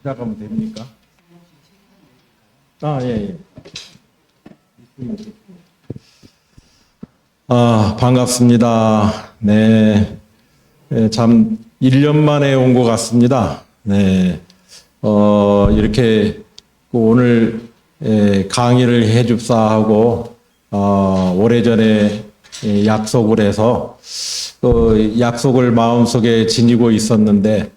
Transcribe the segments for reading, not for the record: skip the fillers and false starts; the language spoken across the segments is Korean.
시작하면 됩니까? 아, 예, 예. 반갑습니다. 네. 참, 1년 만에 온 것 같습니다. 네. 이렇게 오늘 강의를 해줍사 하고, 오래전에 약속을 해서, 약속을 마음속에 지니고 있었는데,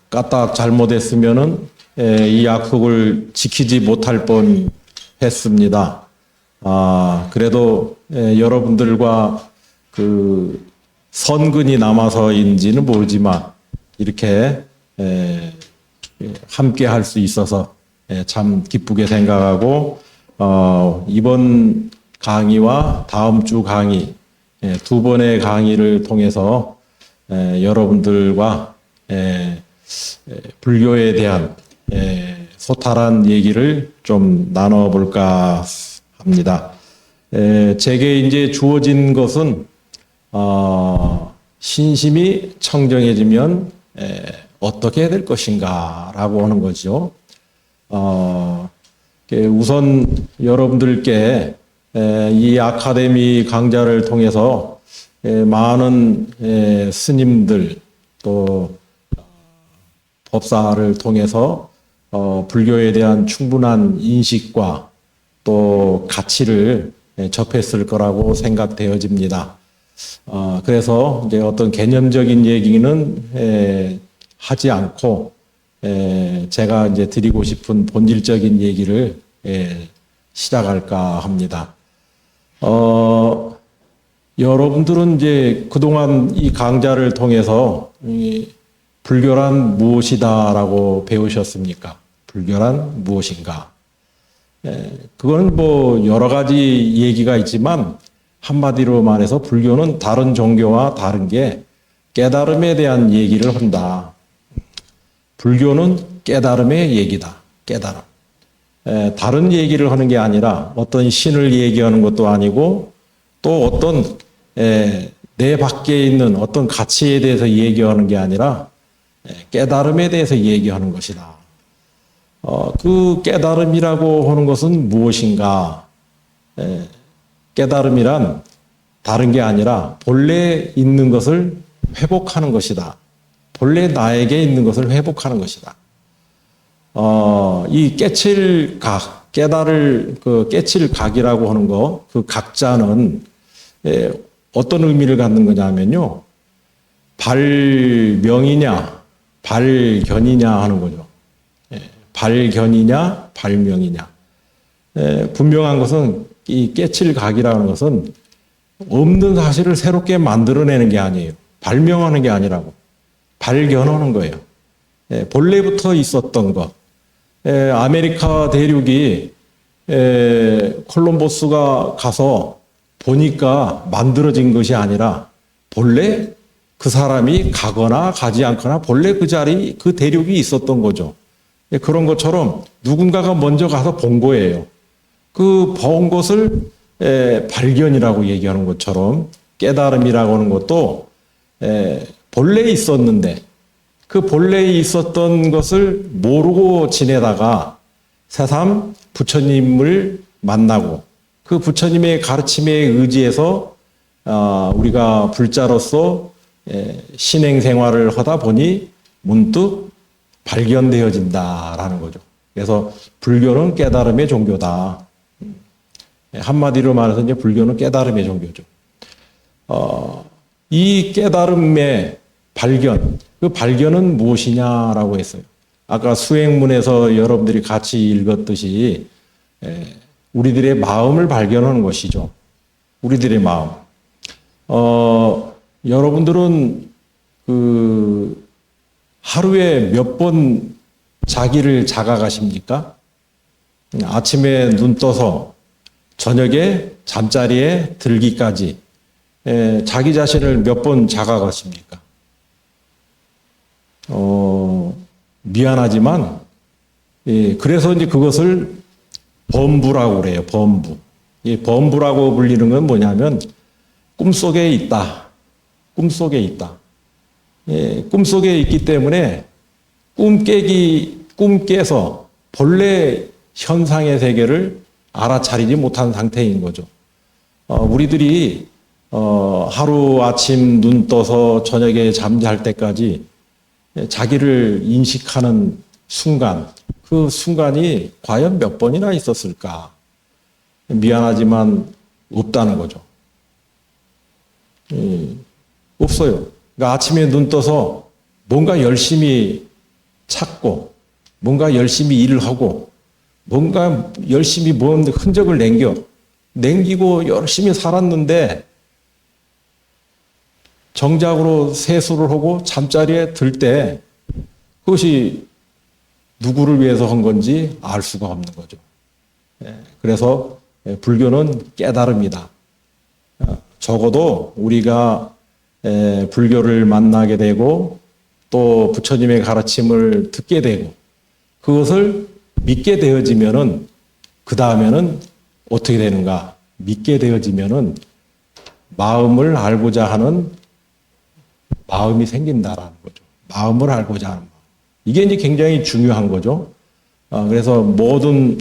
까딱 잘못했으면은 이 약속을 지키지 못할 뻔 했습니다. 그래도 여러분들과 그 선근이 남아서인지는 모르지만 이렇게 함께 할 수 있어서 참 기쁘게 생각하고, 이번 강의와 다음 주 강의, 두 번의 강의를 통해서 여러분들과 불교에 대한 소탈한 얘기를 좀 나눠볼까 합니다. 제게 이제 주어진 것은 신심이 청정해지면 어떻게 될 것인가라고 하는 거죠. 우선 여러분들께 이 아카데미 강좌를 통해서 많은 스님들 또 법사를 통해서 불교에 대한 충분한 인식과 또 가치를 접했을 거라고 생각되어집니다. 그래서 이제 어떤 개념적인 얘기는 하지 않고 제가 이제 드리고 싶은 본질적인 얘기를 시작할까 합니다. 여러분들은 이제 그동안 이 강좌를 통해서 불교란 무엇이다라고 배우셨습니까? 불교란 무엇인가? 그거는 뭐 여러 가지 얘기가 있지만 한마디로 말해서 불교는 다른 종교와 다른 게 깨달음에 대한 얘기를 한다. 불교는 깨달음의 얘기다. 깨달음. 다른 얘기를 하는 게 아니라 어떤 신을 얘기하는 것도 아니고 또 어떤 내 밖에 있는 어떤 가치에 대해서 얘기하는 게 아니라 깨달음에 대해서 얘기하는 것이다. 그 깨달음이라고 하는 것은 무엇인가? 깨달음이란 다른 게 아니라 본래 있는 것을 회복하는 것이다. 본래 나에게 있는 것을 회복하는 것이다. 이 깨칠각, 깨칠각이라고 하는 거, 그 각자는 어떤 의미를 갖는 거냐면요. 발명이냐, 발견이냐 하는 거죠. 발견이냐, 발명이냐. 분명한 것은 이 깨칠각이라는 것은 없는 사실을 새롭게 만들어내는 게 아니에요. 발명하는 게 아니라고. 발견하는 거예요. 본래부터 있었던 것. 아메리카 대륙이 콜럼버스가 가서 보니까 만들어진 것이 아니라 본래 그 사람이 가거나 가지 않거나 본래 그 자리, 그 대륙이 있었던 거죠. 그런 것처럼 누군가가 먼저 가서 본 거예요. 그 본 것을 발견이라고 얘기하는 것처럼 깨달음이라고 하는 것도 본래 있었는데 그 본래 있었던 것을 모르고 지내다가 새삼 부처님을 만나고 그 부처님의 가르침에 의지해서 우리가 불자로서 신행 생활을 하다 보니 문득 발견되어진다라는 거죠. 그래서 불교는 깨달음의 종교다. 한마디로 말해서 이제 불교는 깨달음의 종교죠. 이 깨달음의 발견, 그 발견은 무엇이냐라고 했어요. 아까 수행문에서 여러분들이 같이 읽었듯이 우리들의 마음을 발견하는 것이죠. 우리들의 마음. 여러분들은 그 하루에 몇 번 자기를 자각하십니까? 아침에 눈 떠서 저녁에 잠자리에 들기까지 자기 자신을 몇 번 자각하십니까? 미안하지만 그래서 이제 그것을 범부라고 그래요. 범부. 이 범부라고 불리는 건 뭐냐면 꿈속에 있다. 꿈속에 있다. 꿈속에 있기 때문에 꿈 깨서 본래 현상의 세계를 알아차리지 못한 상태인 거죠. 우리들이 하루 아침 눈 떠서 저녁에 잠잘 때까지 자기를 인식하는 순간, 그 순간이 과연 몇 번이나 있었을까? 미안하지만 없다는 거죠. 없어요. 그러니까 아침에 눈 떠서 뭔가 열심히 찾고, 뭔가 열심히 일을 하고, 뭔가 열심히 뭔 흔적을 남기고 열심히 살았는데, 정작으로 세수를 하고 잠자리에 들 때, 그것이 누구를 위해서 한 건지 알 수가 없는 거죠. 그래서 불교는 깨달음이다. 적어도 우리가 불교를 만나게 되고 또 부처님의 가르침을 듣게 되고 그것을 믿게 되어지면은 그 다음에는 어떻게 되는가? 믿게 되어지면은 마음을 알고자 하는 마음이 생긴다라는 거죠. 마음을 알고자 하는 마음. 이게 이제 굉장히 중요한 거죠. 그래서 모든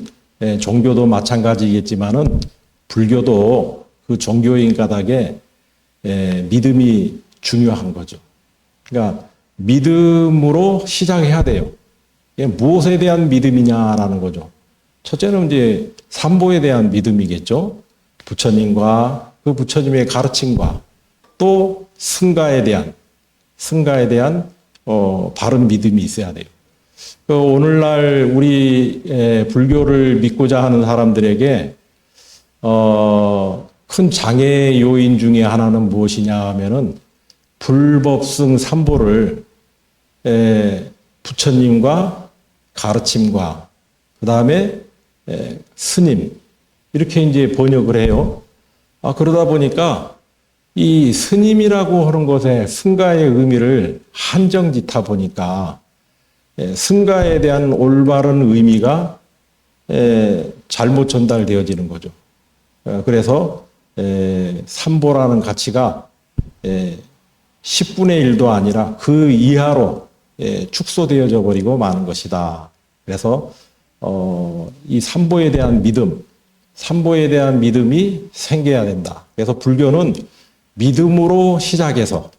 종교도 마찬가지겠지만은 불교도 그 종교인 까닭에 믿음이 중요한 거죠. 그러니까 믿음으로 시작해야 돼요. 무엇에 대한 믿음이냐라는 거죠. 첫째는 이제 삼보에 대한 믿음이겠죠. 부처님과 그 부처님의 가르침과 또 승가에 대한 바른 믿음이 있어야 돼요. 오늘날 우리 불교를 믿고자 하는 사람들에게 큰 장애 요인 중에 하나는 무엇이냐 하면은 불법승 삼보를 부처님과 가르침과 그 다음에 스님 이렇게 이제 번역을 해요. 그러다 보니까 이 스님이라고 하는 것에 승가의 의미를 한정짓다 보니까 승가에 대한 올바른 의미가 잘못 전달되어지는 거죠. 그래서 삼보라는 가치가 10분의 1도 아니라 그 이하로 축소되어져 버리고 마는 것이다. 그래서 이 삼보에 대한 믿음이 생겨야 된다. 그래서 불교는 믿음으로 시작해서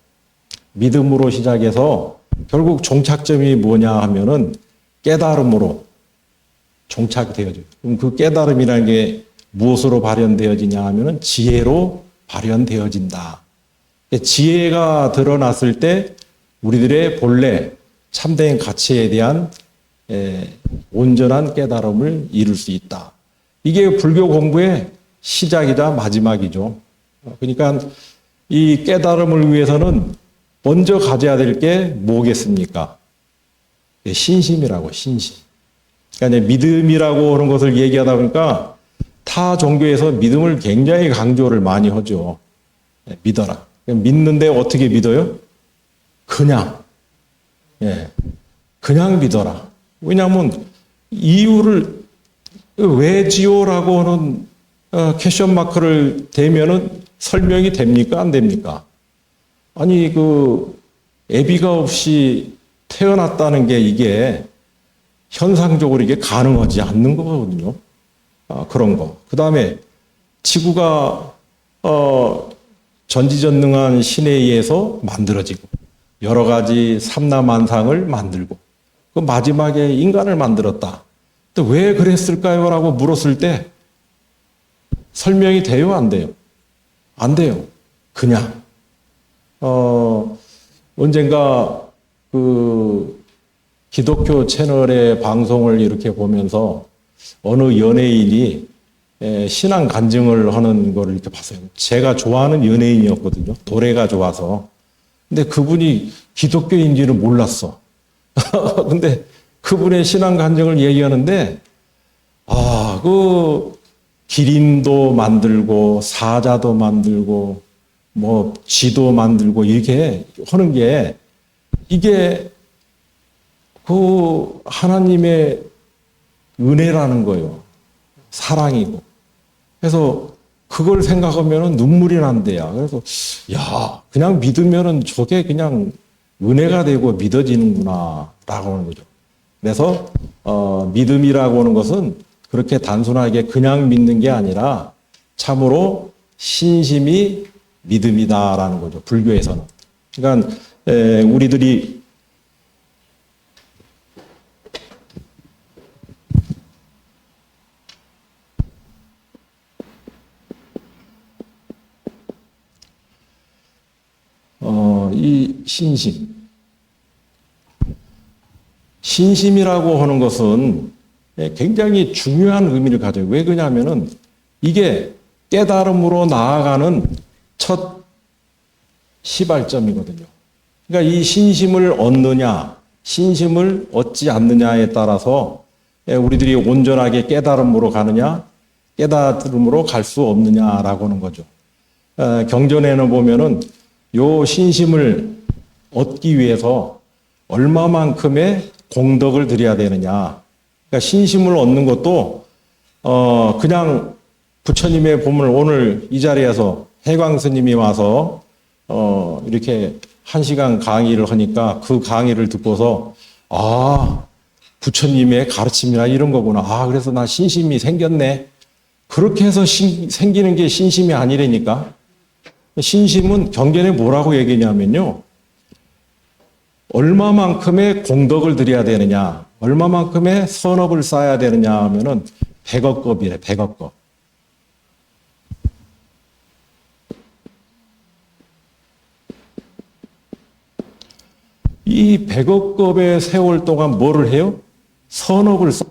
결국 종착점이 뭐냐 하면은 깨달음으로 종착되어져요. 그럼 그 깨달음이라는 게 무엇으로 발현되어지냐 하면은 지혜로 발현되어진다. 지혜가 드러났을 때 우리들의 본래 참된 가치에 대한 온전한 깨달음을 이룰 수 있다. 이게 불교 공부의 시작이자 마지막이죠. 그러니까 이 깨달음을 위해서는 먼저 가져야 될 게 뭐겠습니까? 신심이라고, 신심. 그러니까 믿음이라고 하는 것을 얘기하다 보니까 타 종교에서 믿음을 굉장히 강조를 많이 하죠. 믿어라. 믿는데 어떻게 믿어요? 그냥 믿어라. 왜냐하면 이유를 왜지요라고 하는 퀘션 마크를 대면은 설명이 됩니까? 안 됩니까? 아니, 애비가 없이 태어났다는 게 이게 현상적으로 이게 가능하지 않는 거거든요. 그런 거. 그 다음에 지구가, 전지전능한 신에 의해서 만들어지고, 여러 가지 삼라만상을 만들고, 그 마지막에 인간을 만들었다. 근데 왜 그랬을까요? 라고 물었을 때 설명이 돼요? 안 돼요? 안 돼요. 그냥. 언젠가 기독교 채널의 방송을 이렇게 보면서 어느 연예인이 신앙 간증을 하는 걸 이렇게 봤어요. 제가 좋아하는 연예인이었거든요. 노래가 좋아서. 근데 그분이 기독교인지는 몰랐어. 근데 그분의 신앙 간증을 얘기하는데, 기린도 만들고, 사자도 만들고, 쥐도 만들고, 이렇게 하는 게, 이게, 하나님의 은혜라는 거예요. 사랑이고. 그래서 그걸 생각하면 눈물이 난대야. 그래서, 그냥 믿으면은 저게 그냥 은혜가 되고 믿어지는구나, 라고 하는 거죠. 그래서 믿음이라고 하는 것은 그렇게 단순하게 그냥 믿는 게 아니라 참으로 신심이 믿음이다라는 거죠. 불교에서는. 그러니까 우리들이 이 신심이라고 하는 것은 굉장히 중요한 의미를 가져요. 왜 그러냐면은 이게 깨달음으로 나아가는 첫 시발점이거든요. 그러니까 이 신심을 얻느냐, 신심을 얻지 않느냐에 따라서 우리들이 온전하게 깨달음으로 가느냐, 깨달음으로 갈 수 없느냐라고 하는 거죠. 경전에는 보면은 요 신심을 얻기 위해서 얼마만큼의 공덕을 들여야 되느냐. 그러니까 신심을 얻는 것도 그냥 부처님의 법문을 오늘 이 자리에서 해광 스님이 와서 이렇게 1시간 강의를 하니까 그 강의를 듣고서 부처님의 가르침이나 이런 거구나. 그래서 나 신심이 생겼네. 그렇게 해서 생기는 게 신심이 아니라니까. 신심은 경전에 뭐라고 얘기냐면요. 얼마만큼의 공덕을 들여야 되느냐, 얼마만큼의 선업을 쌓아야 되느냐 하면은 100억겁이래, 100억겁. 이 100억겁의 세월 동안 뭐를 해요? 선업을 쌓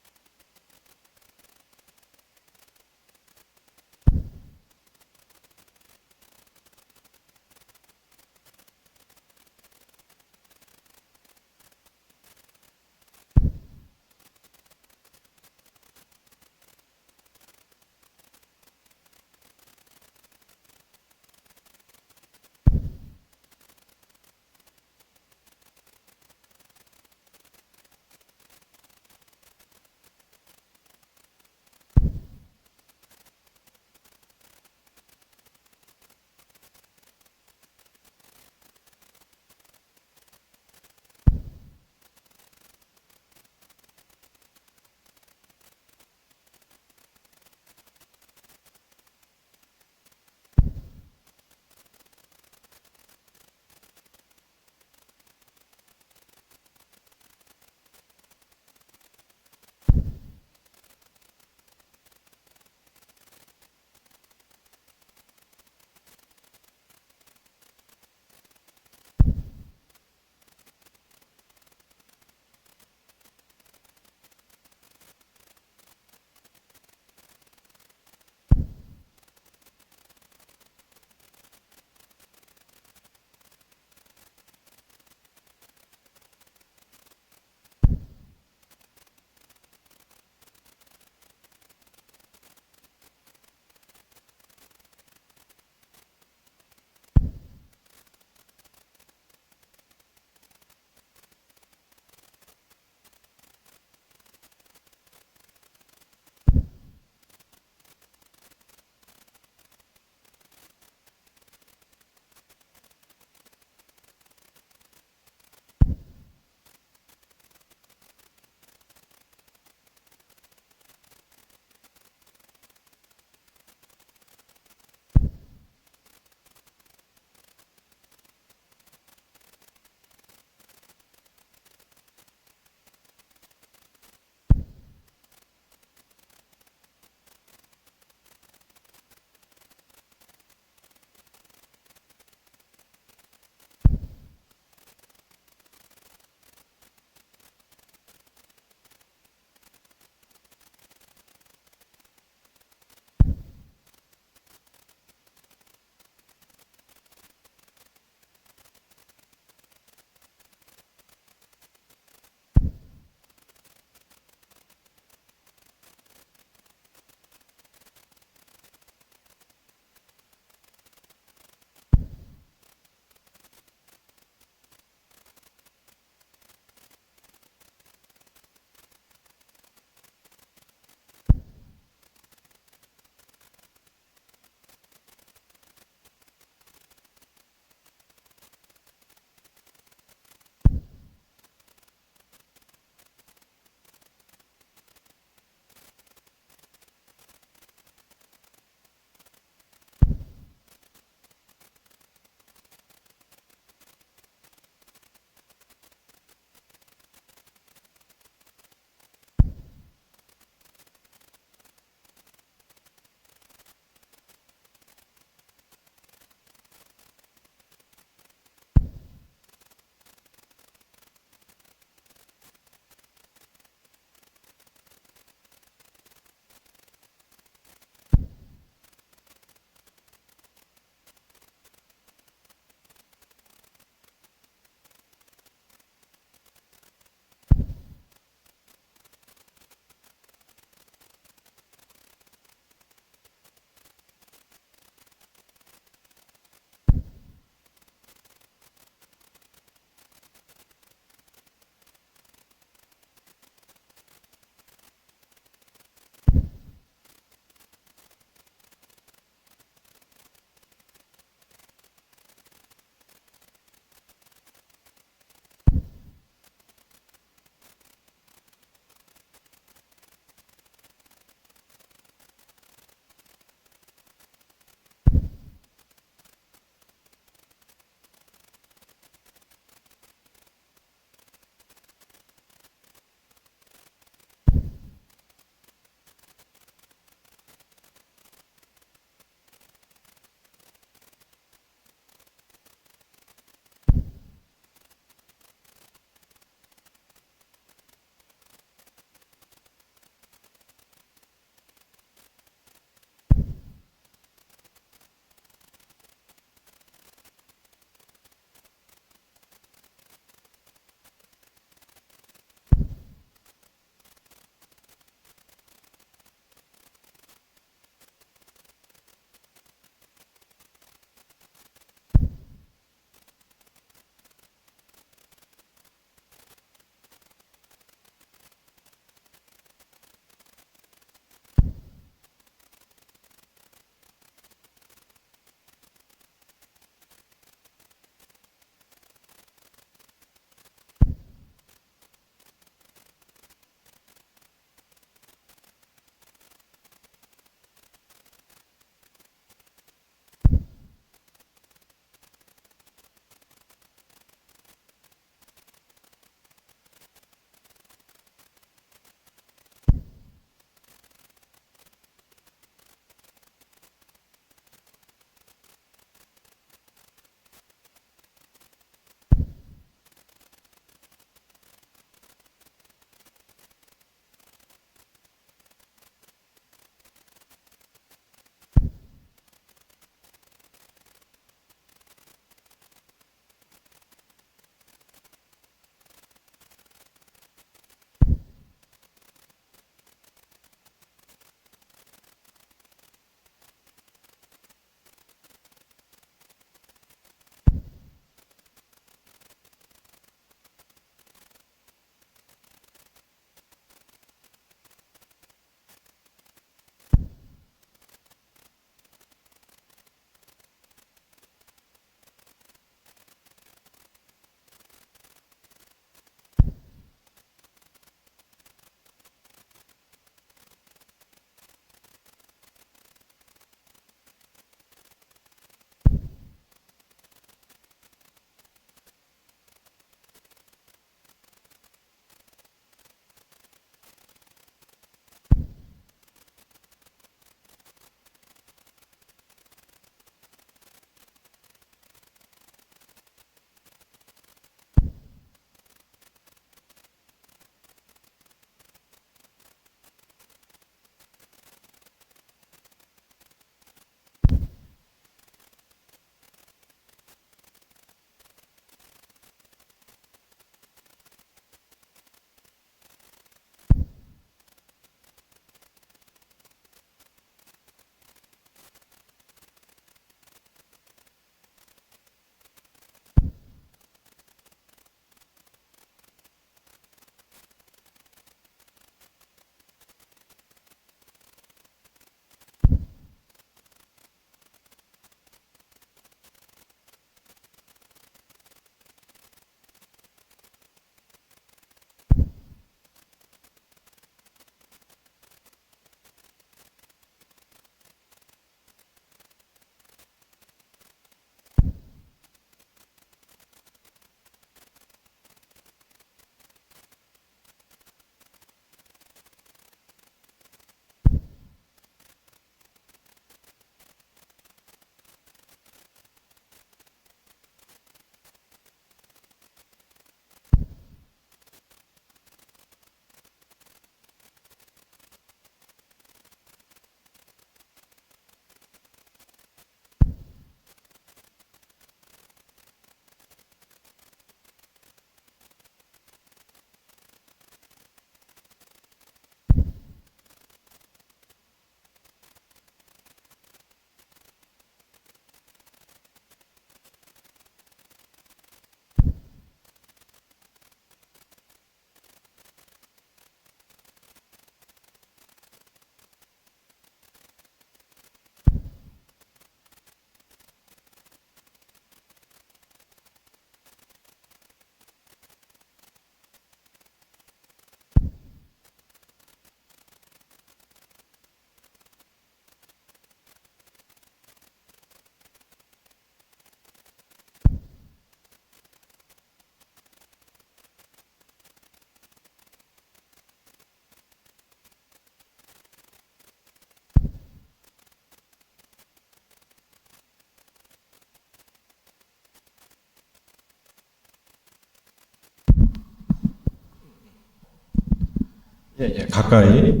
가까이.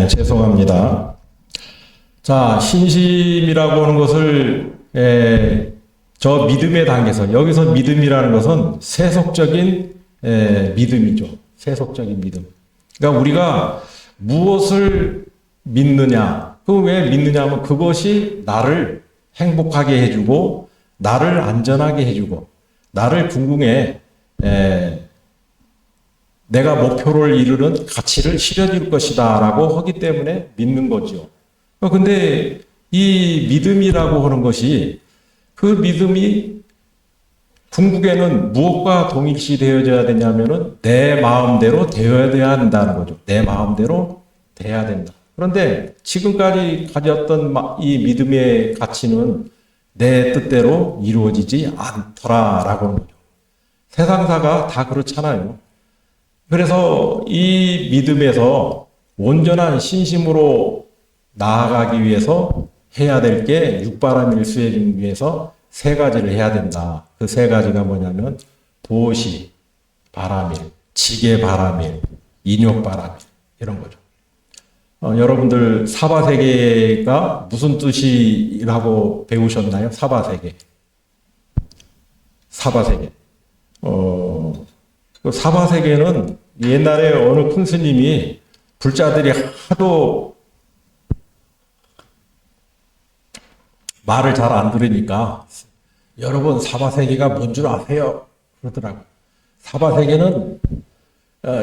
죄송합니다. 자, 신심이라고 하는 것을, 저 믿음의 단계에서, 여기서 믿음이라는 것은 세속적인, 믿음이죠. 세속적인 믿음. 그러니까 우리가 무엇을 믿느냐, 그 왜 믿느냐 하면 그것이 나를 행복하게 해주고, 나를 안전하게 해주고, 나를 궁극에, 내가 목표를 이루는 가치를 실현할 것이다 라고 하기 때문에 믿는 거죠. 근데 이 믿음이라고 하는 것이 그 믿음이 궁극에는 무엇과 동일시 되어져야 되냐면은 내 마음대로 되어야 한다는 거죠. 내 마음대로 돼야 된다. 그런데 지금까지 가졌던 이 믿음의 가치는 내 뜻대로 이루어지지 않더라라고 하는 거죠. 세상사가 다 그렇잖아요. 그래서 이 믿음에서 온전한 신심으로 나아가기 위해서 해야 될 게 육바라밀 수행하기 위해서 세 가지를 해야 된다. 그 세 가지가 뭐냐면 보시, 바라밀, 지게 바라밀, 인욕 바라밀 이런 거죠. 여러분들 사바세계가 무슨 뜻이라고 배우셨나요? 사바세계. 사바세계. 그 사바세계는 옛날에 어느 큰 스님이 불자들이 하도 말을 잘 안 들으니까 여러분 사바세계가 뭔 줄 아세요? 그러더라고. 사바세계는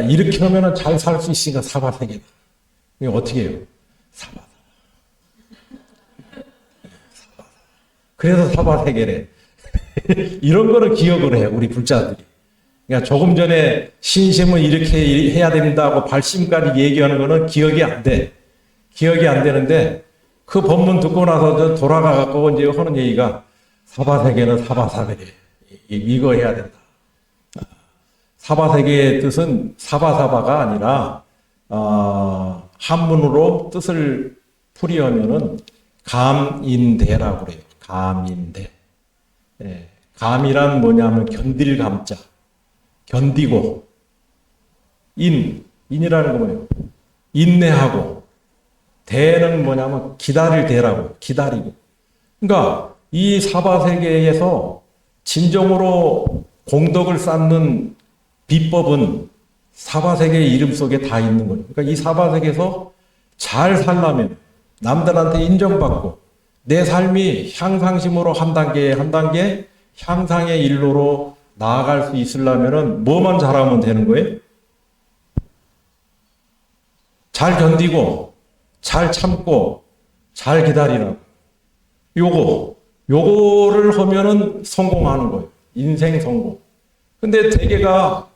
이렇게 하면 잘 살 수 있으니까 사바세계다. 이게 어떻게 해요? 사바다. 그래서 사바세계래. 이런 거를 기억을 해요, 우리 불자들이. 그러니까 조금 전에 신심은 이렇게 해야 된다고 발심까지 얘기하는 거는 기억이 안 돼. 기억이 안 되는데 그 법문 듣고 나서 돌아가갖고 이제 하는 얘기가 사바세계는 사바사베계. 이거 해야 된다. 사바세계의 뜻은 사바사바가 아니라, 한문으로 뜻을 풀이하면은 감인대라고 그래요. 감인대. 감이란 뭐냐면 견딜 감자. 견디고, 인이라는 거 뭐예요? 인내하고, 대는 뭐냐면 기다릴 대라고, 기다리고. 그러니까 이 사바세계에서 진정으로 공덕을 쌓는 비법은 사바세계의 이름 속에 다 있는 거예요. 그러니까 이 사바세계에서 잘 살려면 남들한테 인정받고 내 삶이 향상심으로 한 단계 한 단계 향상의 일로로 나아갈 수 있으려면은 뭐만 잘하면 되는 거예요? 잘 견디고, 잘 참고, 잘 기다리라고. 요거를 하면은 성공하는 거예요. 인생 성공. 근데 대개가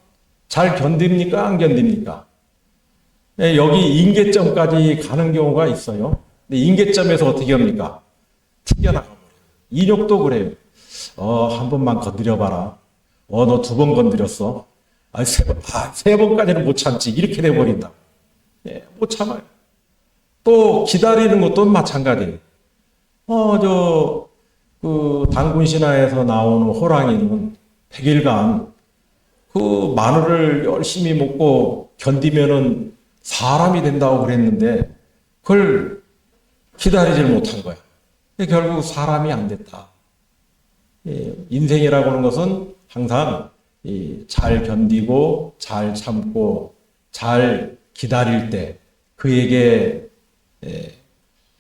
잘 견딥니까? 안 견딥니까? 여기 인계점까지 가는 경우가 있어요. 근데 인계점에서 어떻게 합니까? 튕겨나가버려요. 인욕도 그래요. 한 번만 건드려봐라. 너 두 번 건드렸어. 세 번까지는 못 참지. 이렇게 돼버린다. 못 참아요. 또 기다리는 것도 마찬가지예요. 단군 신화에서 나오는 호랑이는 100일간 그 마늘을 열심히 먹고 견디면은 사람이 된다고 그랬는데 그걸 기다리질 못한 거야. 결국 사람이 안 됐다. 인생이라고 하는 것은 항상 잘 견디고 잘 참고 잘 기다릴 때 그에게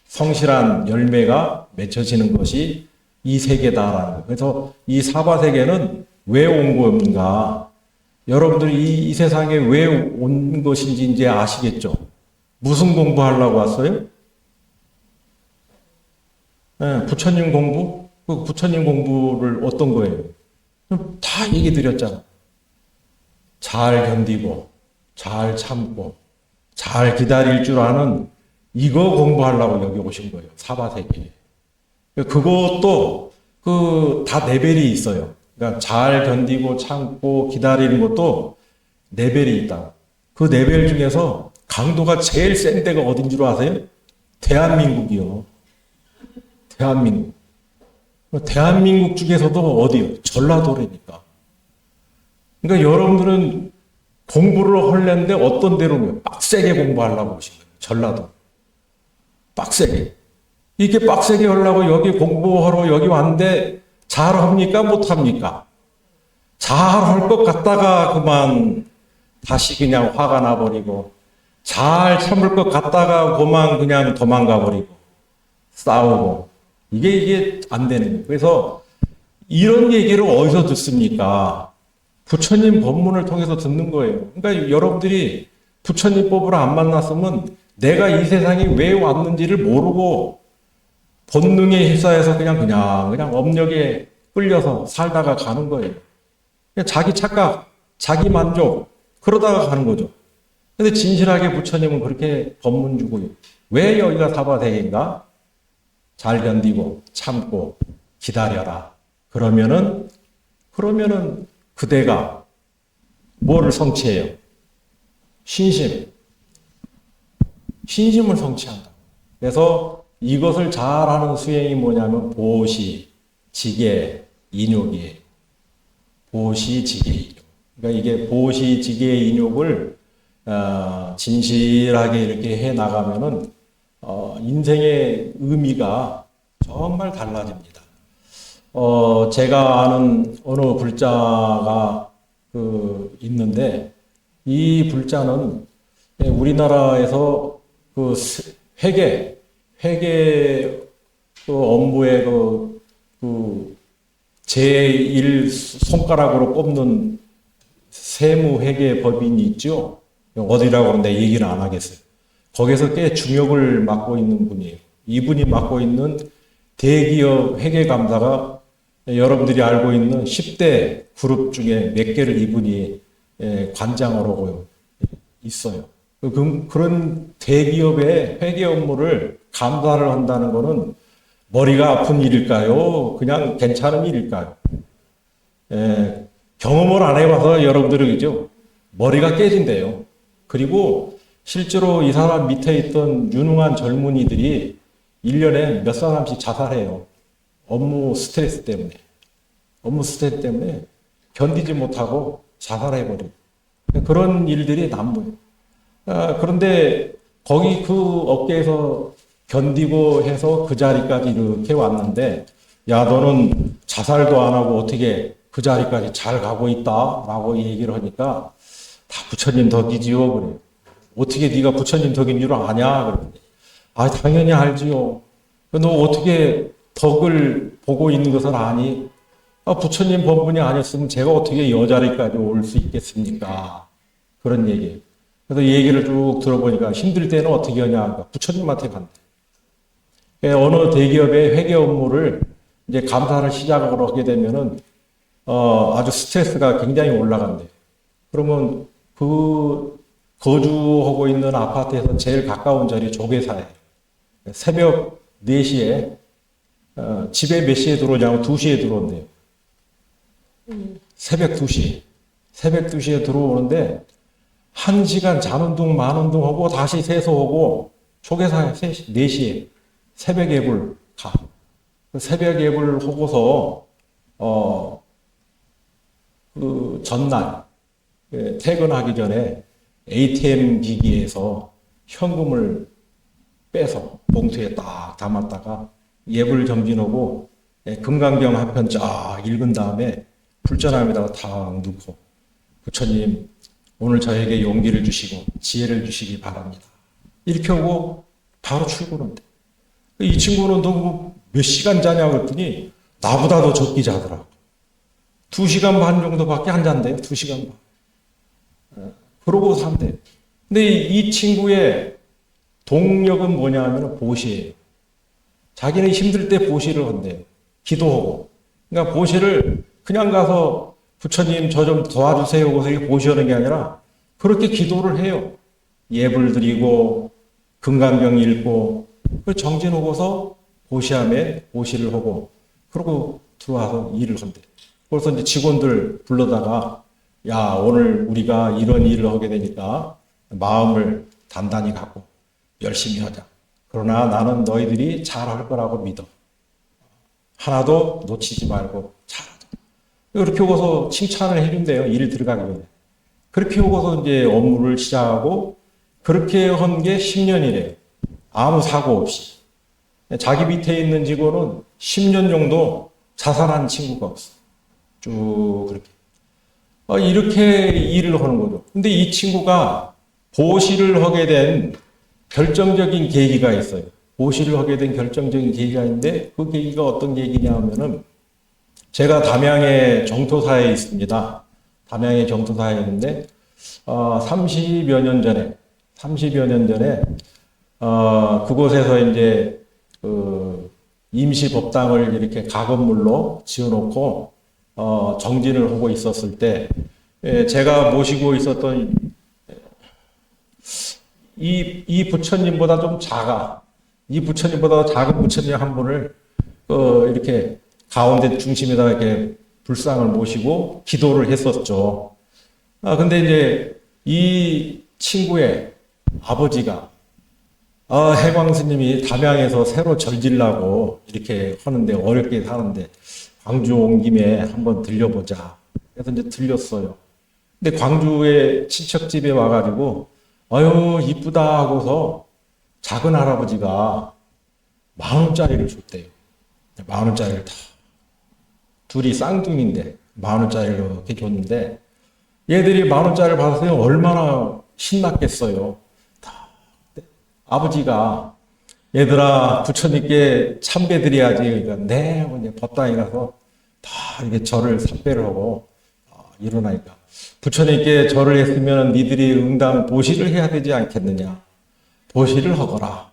성실한 열매가 맺혀지는 것이 이 세계다라는 거예요. 그래서 이 사바세계는 왜 온 건가? 여러분들이 이 세상에 왜 온 것인지 이제 아시겠죠? 무슨 공부하려고 왔어요? 부처님 공부? 그 부처님 공부를 어떤 거예요? 다 얘기 드렸잖아. 잘 견디고, 잘 참고, 잘 기다릴 줄 아는 이거 공부하려고 여기 오신 거예요. 사바세계. 그것도 다 레벨이 있어요. 그러니까 잘 견디고 참고 기다리는 것도 레벨이 있다. 그 레벨 중에서 강도가 제일 센 데가 어딘 줄 아세요? 대한민국이요. 대한민국. 대한민국 중에서도 어디요? 전라도라니까. 그러니까 여러분들은 공부를 하려는데 어떤 데로 빡세게 공부하려고 오신 거예요. 전라도. 빡세게. 이렇게 빡세게 하려고 여기 공부하러 여기 왔는데 잘합니까? 못합니까? 잘할 것 같다가 그만 다시 그냥 화가 나버리고 잘 참을 것 같다가 그만 그냥 도망가 버리고 싸우고 이게 안 되는 거예요. 그래서 이런 얘기를 어디서 듣습니까? 부처님 법문을 통해서 듣는 거예요. 그러니까 여러분들이 부처님 법을 안 만났으면 내가 이 세상에 왜 왔는지를 모르고 본능에 휩싸여서 그냥 업력에 끌려서 살다가 가는 거예요. 그냥 자기 착각, 자기 만족 그러다가 가는 거죠. 근데 진실하게 부처님은 그렇게 법문 주고 왜 여기가 사바세계인가? 잘 견디고 참고 기다려라. 그러면은 그대가 뭐를 성취해요? 신심을 성취한다. 그래서 이것을 잘하는 수행이 뭐냐면 보시, 지계, 인욕이에요. 보시, 지계, 인욕. 그러니까 이게 보시, 지계, 인욕을 진실하게 이렇게 해 나가면은 인생의 의미가 정말 달라집니다. 제가 아는 어느 불자가 있는데 이 불자는 우리나라에서 회계 업무에 제1 손가락으로 꼽는 세무회계 법인이 있죠. 어디라고 그러는데 얘기는 안 하겠어요. 거기서 꽤 중역을 맡고 있는 분이에요. 이분이 맡고 있는 대기업 회계감사가 여러분들이 알고 있는 10대 그룹 중에 몇 개를 이분이 관장으로 있어요. 그런 대기업의 회계 업무를 감사를 한다는 것은 머리가 아픈 일일까요? 그냥 괜찮은 일일까요? 경험을 안 해봐서 여러분들은 그죠? 머리가 깨진대요. 그리고 실제로 이 사람 밑에 있던 유능한 젊은이들이 1년에 몇 사람씩 자살해요. 업무 스트레스 때문에 견디지 못하고 자살해버리고 그런 일들이 난무해요. 그런데 거기 그 업계에서 견디고 해서 그 자리까지 이렇게 왔는데 야 너는 자살도 안 하고 어떻게 그 자리까지 잘 가고 있다라고 얘기를 하니까 다 부처님 덕이지요. 그래요. 어떻게 네가 부처님 덕인 줄 아냐? 그러는데 아 당연히 알지요. 너 어떻게 덕을 보고 있는 것을 아니? 부처님 법문이 아니었으면 제가 어떻게 이 자리까지 올 수 있겠습니까? 그런 얘기예요. 그래서 얘기를 쭉 들어보니까 힘들 때는 어떻게 하냐? 부처님한테 간대. 어느 대기업의 회계 업무를 이제 감사를 시작을 하게 되면은 아주 스트레스가 굉장히 올라간대. 그러면 그 거주하고 있는 아파트에서 제일 가까운 자리 조계사에 새벽 4시에 집에 몇 시에 들어오냐면 2시에 들어온대요. 새벽 2시에 들어오는데 1시간 자는 둥 마는 둥 하고 다시 세수하고 조계사에 4시에 새벽 예불 가. 새벽 예불 하고서 그 전날 퇴근하기 전에 ATM 기기에서 현금을 빼서 봉투에 딱 담았다가 예불 정진하고 금강경 한 편 쫙 읽은 다음에 불전함에다가 탁 넣고 부처님 오늘 저에게 용기를 주시고 지혜를 주시기 바랍니다. 이렇게 하고 바로 출근한대. 이 친구는 너 몇 시간 자냐고 그랬더니 나보다 더 적게 자더라고. 2시간 반 정도밖에 안 잔대요. 2시간 반. 그러고 산대. 근데 이 친구의 동력은 뭐냐면 보시예요. 자기는 힘들 때 보시를 한대요. 기도하고. 그러니까 보시를 그냥 가서 부처님 저 좀 도와주세요 하고서 이렇게 보시하는 게 아니라 그렇게 기도를 해요. 예불 드리고 금강경 읽고 정진하고서 보시함에 보시를 하고 그러고 들어와서 일을 한대. 그래서 이제 직원들 불러다가 야 오늘 우리가 이런 일을 하게 되니까 마음을 단단히 갖고 열심히 하자. 그러나 나는 너희들이 잘할 거라고 믿어. 하나도 놓치지 말고 잘하자. 이렇게 오고서 칭찬을 해준대요. 일 들어가기 전에. 그렇게 하고서 이제 업무를 시작하고 그렇게 한 게 10년이래요. 아무 사고 없이. 자기 밑에 있는 직원은 10년 정도 자살한 친구가 없어. 쭉 그렇게. 이렇게 일을 하는 거죠. 근데 이 친구가 보시를 하게 된 결정적인 계기가 있어요. 보시를 하게 된 결정적인 계기가 있는데 그 계기가 어떤 계기냐 하면은 제가 담양의 정토사에 있습니다. 담양의 정토사에 있는데 30여 년 전에 그곳에서 이제 임시 법당을 이렇게 가건물로 지어놓고 정진을 하고 있었을 때 제가 모시고 있었던 이 부처님보다 좀 이 부처님보다 작은 부처님 한 분을 이렇게 가운데 중심에다가 이렇게 불상을 모시고 기도를 했었죠. 근데 이제 이 친구의 아버지가 해광 스님이 담양에서 새로 절지려고 이렇게 하는데 어렵게 사는데 광주 온 김에 한번 들려보자. 그래서 이제 들렸어요. 근데 광주에 친척집에 와가지고 아유 이쁘다 하고서 작은 할아버지가 10,000원짜리를 줬대요. 10,000원짜리를 다. 둘이 쌍둥이인데 10,000원짜리를 이렇게 줬는데 얘들이 10,000원짜리를 받았을 때 얼마나 신났겠어요. 아버지가 얘들아 부처님께 참배드려야지. 그러니까 네 하고 이제 법당에 가서 다 이렇게 절을 삽배를 하고 일어나니까 부처님께 절을 했으면 니들이 응당 보시를 해야 되지 않겠느냐. 보시를 하거라.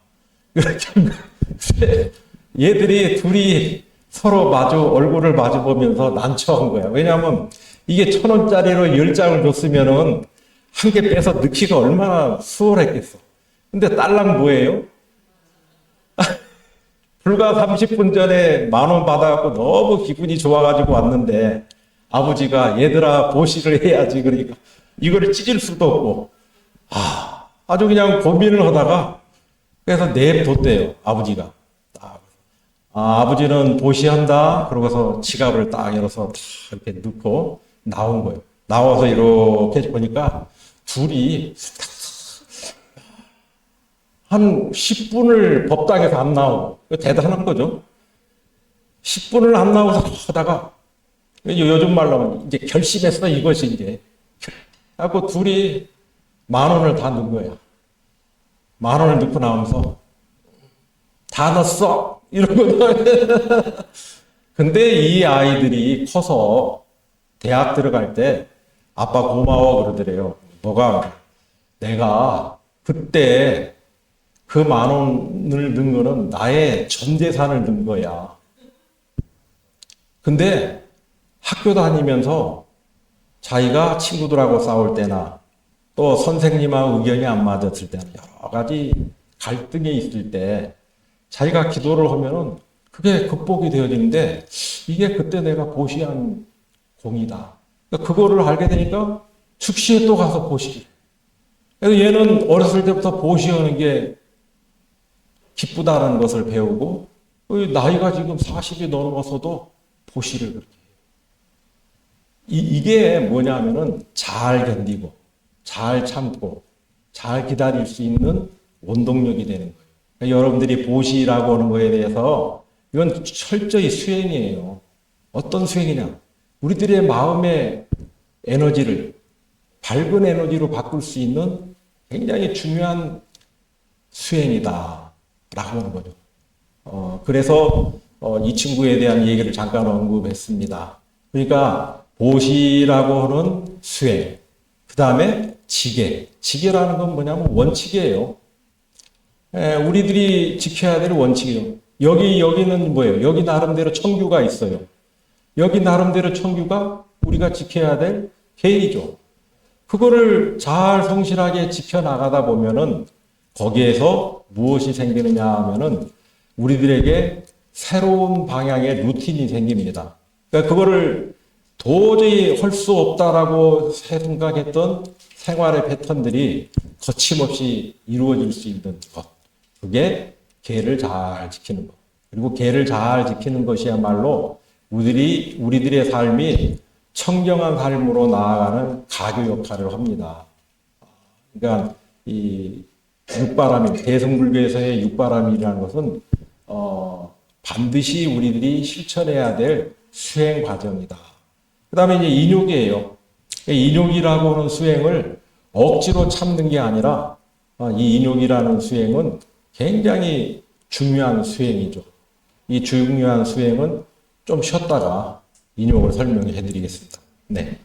이렇게 얘들이 둘이 서로 얼굴을 마주 보면서 난처한 거야. 왜냐하면 이게 1,000원짜리로 10장을 줬으면은 한 개 빼서 넣기가 얼마나 수월했겠어. 근데 딸랑 뭐예요? 불과 30분 전에 10,000원 받아갖고 너무 기분이 좋아가지고 왔는데 아버지가 얘들아 보시를 해야지. 그러니까 이거를 찢을 수도 없고 아주 그냥 고민을 하다가 그래서 냅뒀대요. 아버지가. 아버지는 보시한다. 그러고서 지갑을 딱 열어서 다 이렇게 넣고 나온 거예요. 나와서 이렇게 보니까 둘이 한 10분을 법당에서 안 나오고 대단한 거죠. 10분을 안 나오고 하다가 요즘 말로 하면 이제 결심했어 이것이 이제. 하고 둘이 10,000원을 다 넣은 거야. 10,000원을 넣고 나오면서 다 넣었어 이러고. 근데 이 아이들이 커서 대학 들어갈 때 아빠 고마워 그러더래요. 너가 내가 그때 그 10,000원을 넣은 거는 나의 전 재산을 넣은 거야. 근데 학교 다니면서 자기가 친구들하고 싸울 때나 또 선생님하고 의견이 안 맞았을 때나 여러 가지 갈등이 있을 때 자기가 기도를 하면은 그게 극복이 되어지는데 이게 그때 내가 보시한 공이다. 그러니까 그거를 알게 되니까 즉시에 또 가서 보시기. 그래서 얘는 어렸을 때부터 보시하는 게 기쁘다는 것을 배우고 나이가 지금 40이 넘어서도 보시를 그렇게 해요. 이게 뭐냐면은 잘 견디고 잘 참고 잘 기다릴 수 있는 원동력이 되는 거예요. 그러니까 여러분들이 보시라고 하는 거에 대해서 이건 철저히 수행이에요. 어떤 수행이냐? 우리들의 마음의 에너지를 밝은 에너지로 바꿀 수 있는 굉장히 중요한 수행이다 라고 하는 거죠. 그래서 이 친구에 대한 얘기를 잠깐 언급했습니다. 그러니까 보시라고 하는 수행, 그 다음에 지계. 지계라는 건 뭐냐면 원칙이에요. 우리들이 지켜야 될 원칙이에요. 여기는 뭐예요? 여기 나름대로 청규가 있어요. 여기 나름대로 청규가 우리가 지켜야 될 계의죠. 그거를 잘 성실하게 지켜나가다 보면은 거기에서 무엇이 생기느냐 하면은 우리들에게 새로운 방향의 루틴이 생깁니다. 그러니까 그거를 도저히 할 수 없다라고 생각했던 생활의 패턴들이 거침없이 이루어질 수 있는 것. 그게 계를 잘 지키는 것. 그리고 계를 잘 지키는 것이야말로 우리들의 삶이 청정한 삶으로 나아가는 가교 역할을 합니다. 그러니까 이 육바람일, 대승불교에서의 육바람일이라는 것은 반드시 우리들이 실천해야 될 수행 과정이다. 그 다음에 이제 인욕이에요. 인욕이라고 하는 수행을 억지로 참는 게 아니라 이 인욕이라는 수행은 굉장히 중요한 수행이죠. 이 중요한 수행은 좀 쉬었다가 인욕을 설명해 드리겠습니다. 네.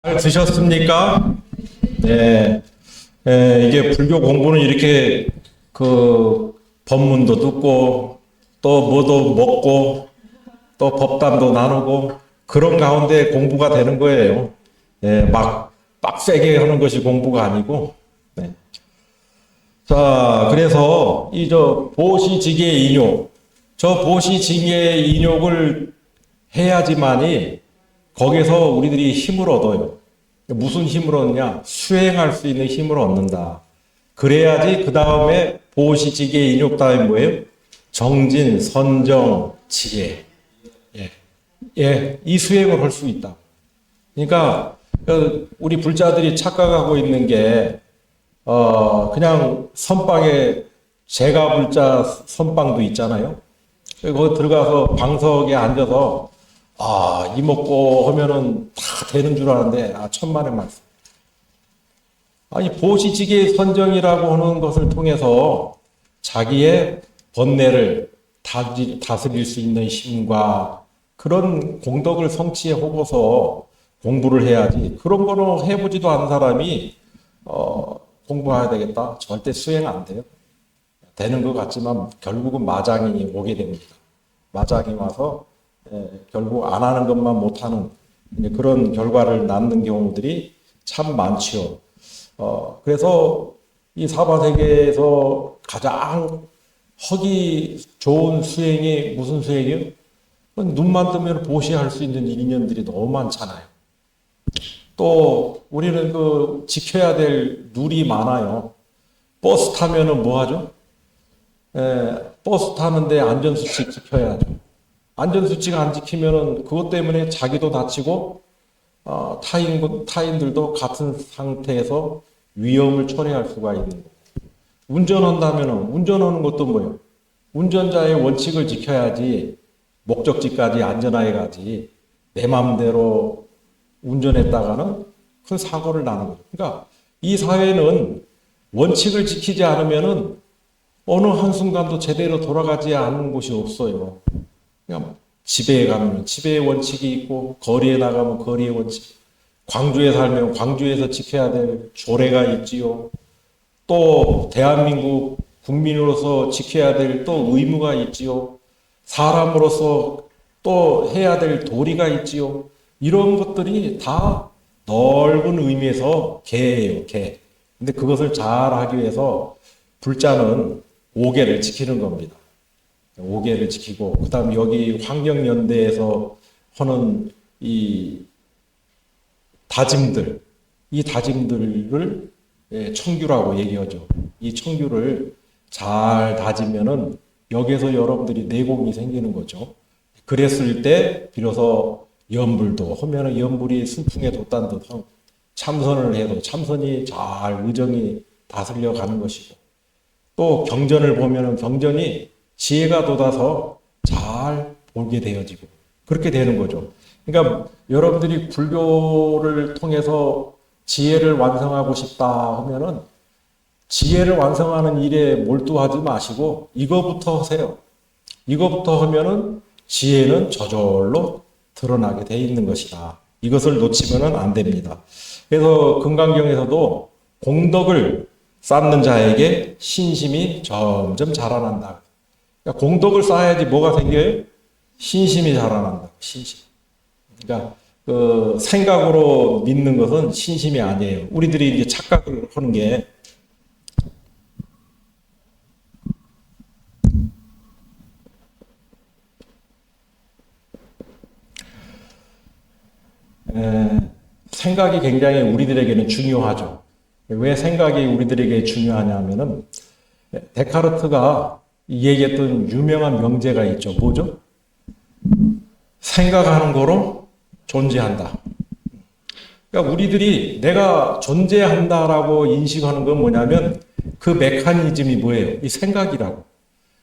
잘 드셨습니까? 네. 이게 불교 공부는 이렇게 그 법문도 듣고 또 뭐도 먹고 또 법담도 나누고 그런 가운데 공부가 되는 거예요. 막 빡세게 하는 것이 공부가 아니고. 네. 자, 그래서 이 보시직의 인욕, 저 보시직의 인욕을 해야지만이 거기서 우리들이 힘을 얻어요. 무슨 힘을 얻느냐? 수행할 수 있는 힘을 얻는다. 그래야지 그 다음에 보시직의 인욕 다음에 뭐예요? 정진, 선정, 지혜. 이 수행을 할 수 있다. 그러니까 우리 불자들이 착각하고 있는 게 그냥 선방에 제가 불자 선방도 있잖아요. 거기 들어가서 방석에 앉아서 이먹고 하면은 다 되는 줄 아는데 천만의 말씀. 아니 보시직의 선정이라고 하는 것을 통해서 자기의 번뇌를 다스릴 수 있는 힘과 그런 공덕을 성취해 보고서 공부를 해야지. 그런 거는 해보지도 않은 사람이 공부해야 되겠다. 절대 수행 안 돼요. 되는 것 같지만 결국은 마장이 오게 됩니다. 마장이 와서 결국 안 하는 것만 못하는 그런 결과를 낳는 경우들이 참 많지요. 그래서 이 사바세계에서 가장 하기 좋은 수행이 무슨 수행이요? 눈만 뜨면 보시할 수 있는 인연들이 너무 많잖아요. 또 우리는 지켜야 될 룰이 많아요. 버스 타면은 뭐 하죠? 버스 타는데 안전수칙 지켜야죠. 안전수칙 안 지키면은 그것 때문에 자기도 다치고 타인들도 같은 상태에서 위험을 초래할 수가 있는 거예요. 운전한다면은 운전하는 것도 뭐예요? 운전자의 원칙을 지켜야지 목적지까지 안전하게 가지. 내 마음대로 운전했다가는 큰 사고를 나는 거죠. 그러니까 이 사회는 원칙을 지키지 않으면은 어느 한순간도 제대로 돌아가지 않는 곳이 없어요. 그냥 집에 가면 집의 원칙이 있고, 거리에 나가면 거리의 원칙, 광주에 살면 광주에서 지켜야 될 조례가 있지요. 또 대한민국 국민으로서 지켜야 될 또 의무가 있지요. 사람으로서 또 해야 될 도리가 있지요. 이런 것들이 다 넓은 의미에서 계예요, 계. 근데 그것을 잘 하기 위해서 불자는 5계를 지키는 겁니다. 5계를 지키고, 그 다음 여기 환경연대에서 하는 이 다짐들, 이 다짐들을 청규라고 얘기하죠. 이 청규를 잘 다지면은 여기에서 여러분들이 내공이 생기는 거죠. 그랬을 때 비로소 연불도 하면은 연불이 순풍에 돋단 듯 참선을 해도 참선이 잘 의정이 다스려 가는 것이고, 또 경전을 보면은 경전이 지혜가 돋아서 잘 보게 되어지고 그렇게 되는 거죠. 그러니까 여러분들이 불교를 통해서 지혜를 완성하고 싶다 하면은 지혜를 완성하는 일에 몰두하지 마시고 이거부터 하세요. 이거부터 하면은 지혜는 저절로 드러나게 돼 있는 것이다. 이것을 놓치면은 안 됩니다. 그래서 금강경에서도 공덕을 쌓는 자에게 신심이 점점 자라난다. 그러니까 공덕을 쌓아야지 뭐가 생겨요? 신심이 자라난다. 신심. 그러니까 생각으로 믿는 것은 신심이 아니에요. 우리들이 이제 착각을 하는 게 생각이 굉장히 우리들에게는 중요하죠. 왜 생각이 우리들에게 중요하냐면은 데카르트가 얘기했던 유명한 명제가 있죠. 뭐죠? 생각하는 거로 존재한다. 그러니까 우리들이 내가 존재한다라고 인식하는 건 뭐냐면 그 메커니즘이 뭐예요? 이 생각이라고.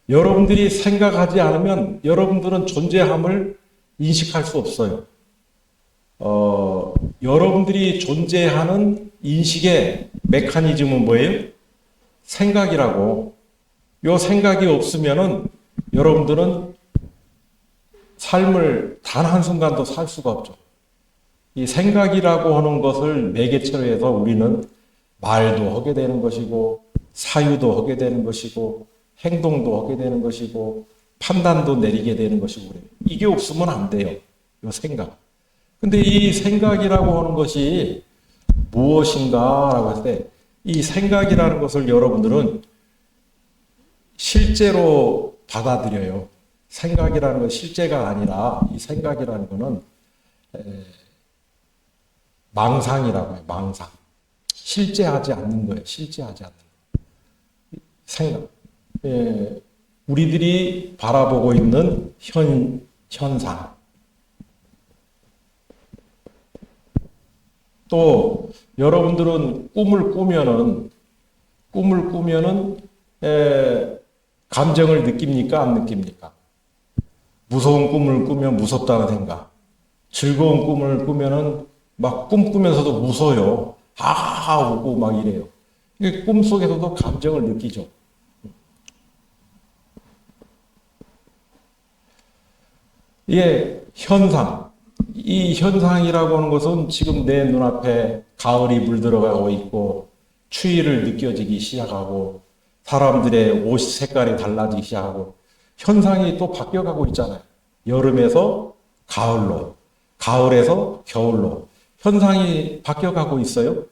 여러분들이 생각하지 않으면 여러분들은 존재함을 인식할 수 없어요. 여러분들이 존재하는 인식의 메커니즘은 뭐예요? 생각이라고. 요 생각이 없으면은 여러분들은 삶을 단 한순간도 살 수가 없죠. 이 생각이라고 하는 것을 매개체로 해서 우리는 말도 하게 되는 것이고, 사유도 하게 되는 것이고, 행동도 하게 되는 것이고, 판단도 내리게 되는 것이고, 그래요. 이게 없으면 안 돼요. 이 생각. 근데 이 생각이라고 하는 것이 무엇인가라고 했을 때, 이 생각이라는 것을 여러분들은 실제로 받아들여요. 생각이라는 건 실제가 아니라 이 생각이라는 것은 망상이라고 해요. 망상. 실제하지 않는 거예요. 실제하지 않는 거. 생각. 우리들이 바라보고 있는 현상. 또 여러분들은 꿈을 꾸면은 감정을 느낍니까? 안 느낍니까? 무서운 꿈을 꾸면 무섭다는 생각. 즐거운 꿈을 꾸면은 막 꿈꾸면서도 무서워요. 하하하 오고 막 이래요. 꿈 속에서도 감정을 느끼죠. 이게 현상. 이 현상이라고 하는 것은 지금 내 눈앞에 가을이 물들어가고 있고 추위를 느껴지기 시작하고 사람들의 옷 색깔이 달라지기 시작하고 현상이 또 바뀌어가고 있잖아요. 여름에서 가을로, 가을에서 겨울로 현상이 바뀌어가고 있어요.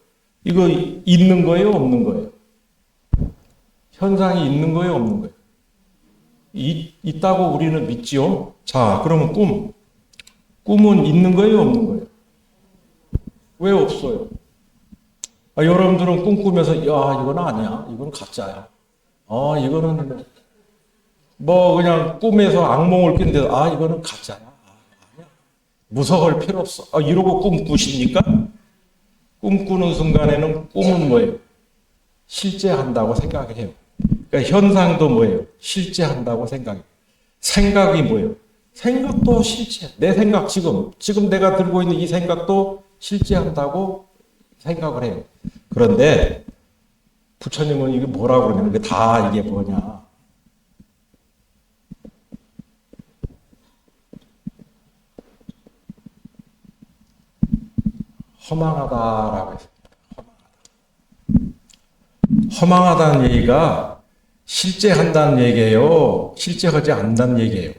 이거 있는 거예요? 없는 거예요? 현상이 있는 거예요? 없는 거예요? 있다고 우리는 믿지요. 자, 그러면 꿈은 있는 거예요? 없는 거예요? 왜 없어요? 여러분들은 꿈꾸면서 야 이건 아니야. 이건 가짜야. 이거는 뭐 그냥 꿈에서 악몽을 꾼데도 이거는 가짜야. 아니야. 무서워할 필요 없어. 이러고 꿈 꾸십니까? 꿈꾸는 순간에는 꿈은 뭐예요? 실제한다고 생각해요. 그러니까 현상도 뭐예요? 실제한다고 생각해요. 생각이 뭐예요? 생각도 실제. 내 생각 지금 내가 들고 있는 이 생각도 실제한다고 생각을 해요. 그런데 부처님은 이게 뭐라고 그러냐면 이게 뭐냐? 허망하다라고 했습니다. 허망하다는 얘기가 실제한다는 얘기예요? 실제하지 않는다는 얘기예요?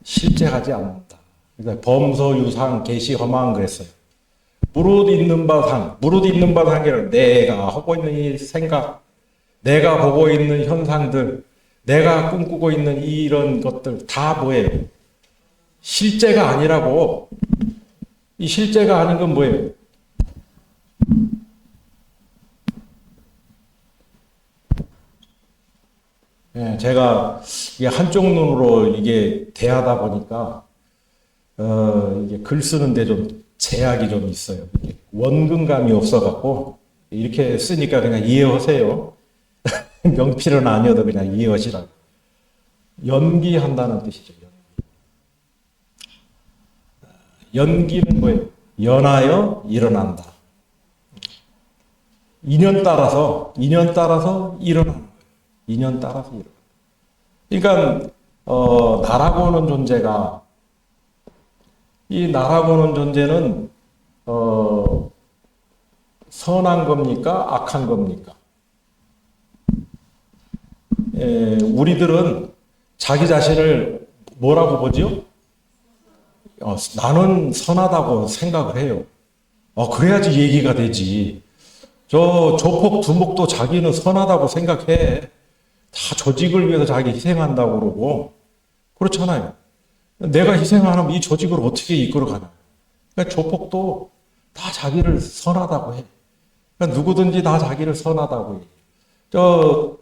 실제하지 않는다. 그러니까 범서, 유상, 계시, 허망 그랬어요. 무릇 있는 바상, 상이라 내가 하고 있는 이 생각, 내가 보고 있는 현상들, 내가 꿈꾸고 있는 이런 것들 다 뭐예요? 실제가 아니라고. 이 실제가 아닌 건 뭐예요? 제가 이게 한쪽 눈으로 이게 대하다 보니까 이게 글 쓰는데 좀 제약이 좀 있어요. 원근감이 없어갖고 이렇게 쓰니까 그냥 이해하세요. 명필은 아니어도 그냥 이해하시라고. 연기한다는 뜻이죠. 연기는 뭐예요? 연하여 일어난다. 인연 따라서 일어나는 거예요. 인연 따라서 일어나. 그러니까 나라고 하는 존재가 이 나라고 하는 존재는 선한 겁니까? 악한 겁니까? 우리들은 자기 자신을 뭐라고 보지요? 나는 선하다고 생각을 해요. 그래야지 얘기가 되지. 저 조폭 두목도 자기는 선하다고 생각해. 다 조직을 위해서 자기 희생한다고 그러고 그렇잖아요. 내가 희생 안 하면 이 조직을 어떻게 이끌어가냐. 그러니까 조폭도 다 자기를 선하다고 해. 그러니까 누구든지 다 자기를 선하다고 해. 저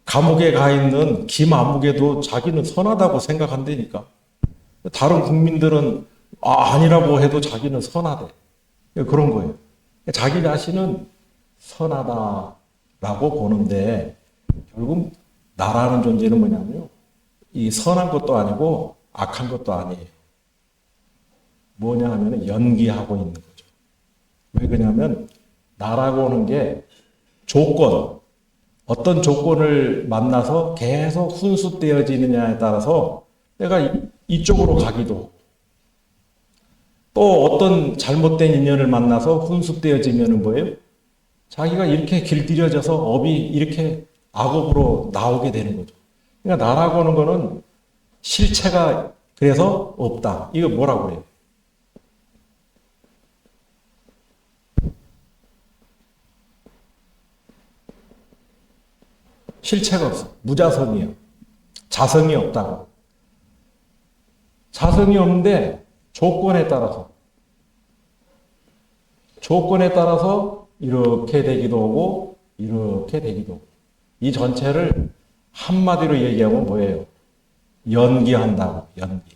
감옥에 가 있는 김안무개도 자기는 선하다고 생각한다니까. 다른 국민들은 아니라고 해도 자기는 선하대. 그런 거예요. 자기 자신은 선하다라고 보는데 결국 나라는 존재는 뭐냐면요. 이 선한 것도 아니고 악한 것도 아니에요. 뭐냐 하면 연기하고 있는 거죠. 왜 그러냐면 나라고 하는 게 조건, 어떤 조건을 만나서 계속 훈수되어지느냐에 따라서 내가 이쪽으로 가기도 또 어떤 잘못된 인연을 만나서 훈숙되어지면은 뭐예요? 자기가 이렇게 길들여져서 업이 이렇게 악업으로 나오게 되는 거죠. 그러니까 나라고 하는 거는 실체가 그래서 없다. 이거 뭐라고 해요? 실체가 없어. 무자성이에요. 자성이 없다고. 자성이 없는데 조건에 따라서 이렇게 되기도 하고 이렇게 되기도 하고 이 전체를 한마디로 얘기하면 뭐예요? 연기한다고. 연기.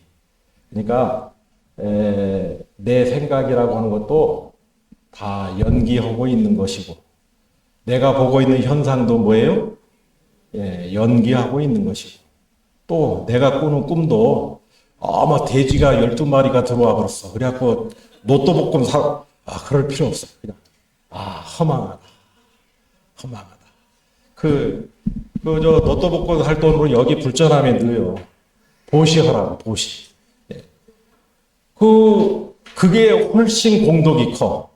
그러니까 내 생각이라고 하는 것도 다 연기하고 있는 것이고 내가 보고 있는 현상도 뭐예요? 연기하고 있는 것이고 또 내가 꾸는 꿈도 뭐 돼지가 12마리가 들어와 버렸어. 그래갖고 로또 복권 그럴 필요 없어. 그냥 허망하다. 저 로또 복권 할 돈으로 여기 불전함에 넣어요. 보시하라고, 보시. 그게 훨씬 공덕이 커.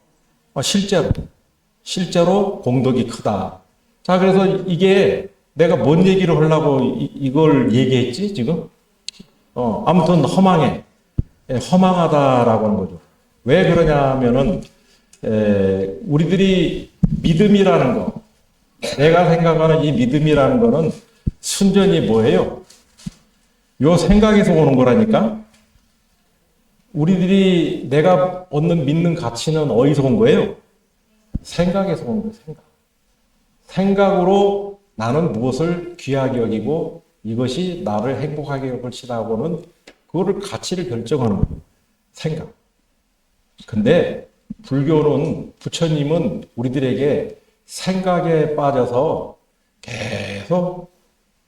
실제로 공덕이 크다. 자, 그래서 이게 내가 뭔 얘기를 하려고 이걸 얘기했지, 지금? 아무튼 허망해. 허망하다라고 하는 거죠. 왜 그러냐면은, 우리들이 믿음이라는 거, 내가 생각하는 이 믿음이라는 거는 순전히 뭐예요? 요 생각에서 오는 거라니까? 우리들이 내가 믿는 가치는 어디서 온 거예요? 생각에서 온 거예요, 생각으로 나는 무엇을 귀하게 여기고 이것이 나를 행복하게 여길 것이라고는 그거를 가치를 결정하는 거예요. 생각. 근데 불교는 부처님은 우리들에게 생각에 빠져서 계속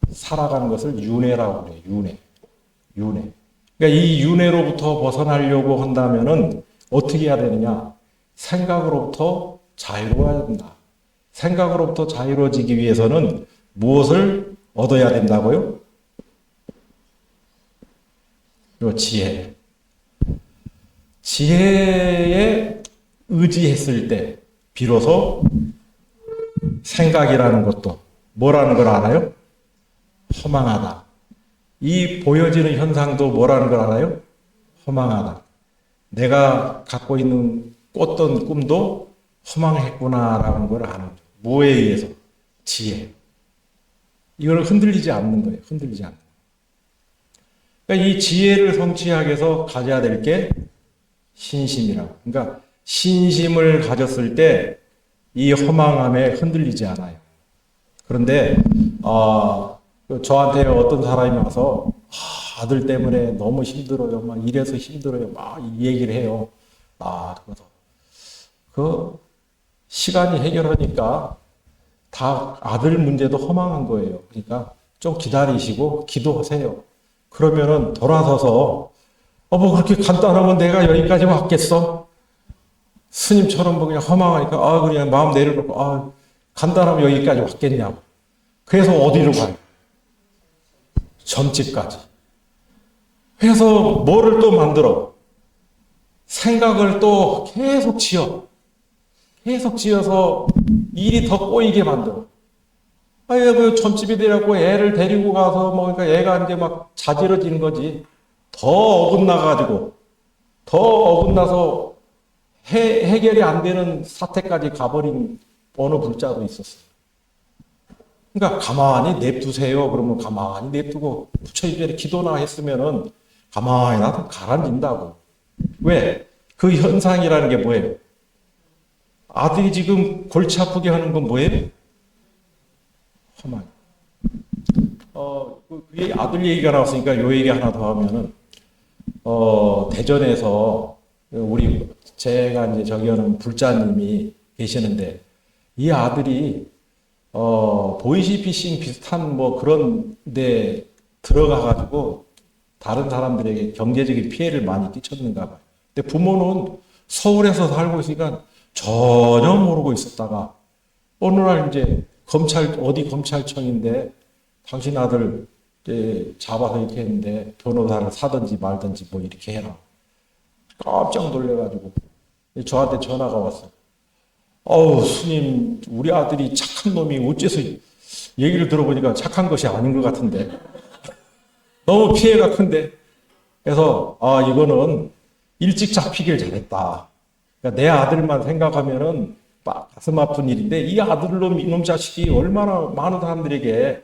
살아가는 것을 윤회라고 그래요. 윤회. 그러니까 이 윤회로부터 벗어나려고 한다면은 어떻게 해야 되느냐? 생각으로부터 자유로워야 된다. 생각으로부터 자유로워지기 위해서는 무엇을 얻어야 된다고요? 요 지혜. 지혜에 의지했을 때 비로소 생각이라는 것도 뭐라는 걸 알아요? 허망하다. 이 보여지는 현상도 뭐라는 걸 알아요? 허망하다. 내가 갖고 있는 꿨던 꿈도 허망했구나라는 걸 아는 거죠. 뭐에 의해서? 지혜. 이걸 흔들리지 않는 거예요. 흔들리지 않는 거예요. 그러니까 이 지혜를 성취하기 위해서 가져야 될 게 신심이라고. 그러니까 신심을 가졌을 때 이 허망함에 흔들리지 않아요. 그런데 저한테 어떤 사람이 와서 아들 때문에 너무 힘들어요. 막 이래서 힘들어요. 막 이 얘기를 해요. 그래서 시간이 해결하니까 다 아들 문제도 허망한 거예요. 그러니까 좀 기다리시고 기도하세요. 그러면은 돌아서서 뭐 그렇게 간단하면 내가 여기까지 왔겠어? 스님처럼 그냥 허망하니까 그냥 마음 내려놓고 간단하면 여기까지 왔겠냐고. 그래서 어디로 가요? 점집까지. 그래서 뭐를 또 만들어? 생각을 또 계속 지어서 일이 더 꼬이게 만들어. 그 점집에 데려고 애를 데리고 가서 그러니까 애가 이제 막 자지러지는 거지. 더 어긋나서 해결이 안 되는 사태까지 가버린 어느 불자도 있었어요. 그러니까 가만히 냅두세요. 그러면 가만히 냅두고 부처님께 기도나 했으면은 가만히 놔도 가라앉는다고. 왜? 그 현상이라는 게 뭐예요? 아들이 지금 골치 아프게 하는 건 뭐예요? 허망. 그 아들 얘기가 나왔으니까 요 얘기 하나 더 하면은, 대전에서 제가 이제 저기 하는 불자님이 계시는데, 이 아들이, 보이시피싱 비슷한 그런 데 들어가가지고 다른 사람들에게 경제적인 피해를 많이 끼쳤는가 봐요. 근데 부모는 서울에서 살고 있으니까 전혀 모르고 있었다가 어느 날 이제 어디 검찰청인데 당신 아들 잡아서 이렇게 했는데 변호사를 사든지 말든지 이렇게 해라. 깜짝 놀래가지고 저한테 전화가 왔어요. 어우, 스님, 우리 아들이 착한 놈이 어째서 얘기를 들어보니까 착한 것이 아닌 것 같은데. 너무 피해가 큰데. 그래서, 이거는 일찍 잡히길 잘했다. 그러니까 내 아들만 생각하면은 가슴 아픈 일인데, 이 아들놈, 이놈 자식이 얼마나 많은 사람들에게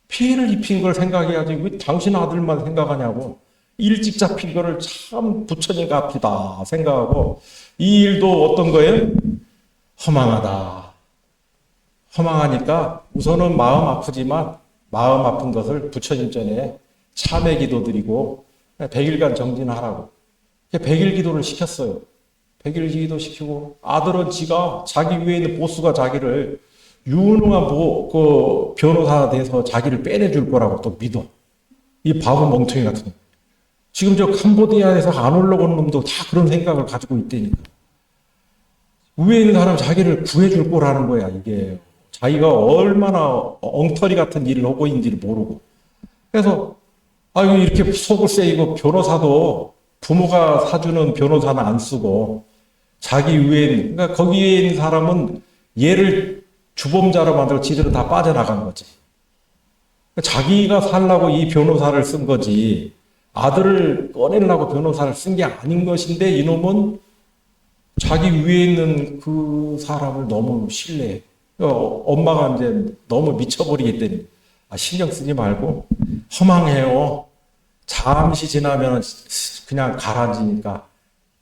피해를 입힌 걸 생각해야지, 왜 당신 아들만 생각하냐고. 일찍 잡힌 거를 참 부처님 갚이다 생각하고, 이 일도 어떤 거예요? 허망하다. 허망하니까 우선은 마음 아프지만 마음 아픈 것을 부처님 전에 참회 기도 드리고 100일간 정진하라고. 100일 기도를 시켰어요. 100일 기도 시키고 아들은 지가 자기 위에 있는 보스가 자기를 유능한 변호사 돼서 자기를 빼내줄 거라고 또 믿어. 이 바보 멍청이 같은 거. 지금 저 캄보디아에서 안 올라오는 놈도 다 그런 생각을 가지고 있다니까. 위에 있는 사람 자기를 구해줄 거라는 거야, 이게. 자기가 얼마나 엉터리 같은 일을 하고 있는지를 모르고. 그래서, 이렇게 속을 세이고 변호사도 부모가 사주는 변호사는 안 쓰고 자기 위에 있는, 그러니까 거기에 있는 사람은 얘를 주범자로 만들고 지들은 다 빠져나간 거지. 자기가 살라고 이 변호사를 쓴 거지. 아들을 꺼내려고 변호사를 쓴 게 아닌 것인데 이놈은 자기 위에 있는 그 사람을 너무 신뢰해. 엄마가 이제 너무 미쳐버리겠다니. 신경 쓰지 말고 허망해요. 잠시 지나면 그냥 가라앉으니까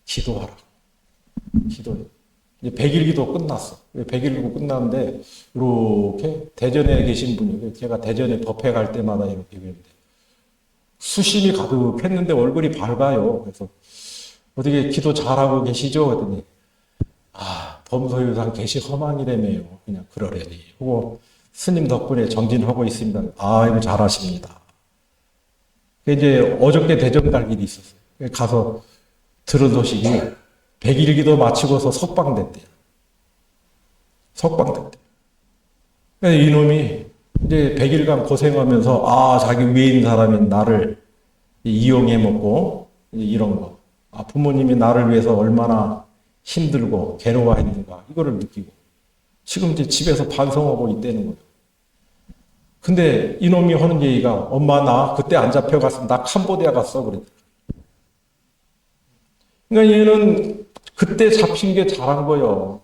기도하라. 기도해. 이제 100일 기도 끝났어. 100일 기도 끝났는데 이렇게 대전에 계신 분이, 제가 대전에 법회 갈 때마다 이렇게 그랬는데 수심이 가득했는데 얼굴이 밝아요. 그래서 어떻게 기도 잘하고 계시죠? 그랬더니 범소유상 계시 허망이라며요. 그냥 그러려니. 하고 스님 덕분에 정진하고 있습니다. 이거 잘하십니다. 이제 어저께 대전 갈 일이 있었어요. 가서 들은 소식이 100일 기도 마치고서 석방됐대요. 석방됐대요. 이놈이 이제 100일간 고생하면서 자기 위에 있는 사람이 나를 이용해 먹고 이런 거. 부모님이 나를 위해서 얼마나 힘들고 괴로워했는가 이거를 느끼고 지금 이제 집에서 반성하고 있다는 거예요. 근데 이놈이 하는 얘기가 엄마 나 그때 안 잡혀갔으면 나 캄보디아 갔어 그랬더라. 그러니까 얘는 그때 잡힌 게 잘한 거예요.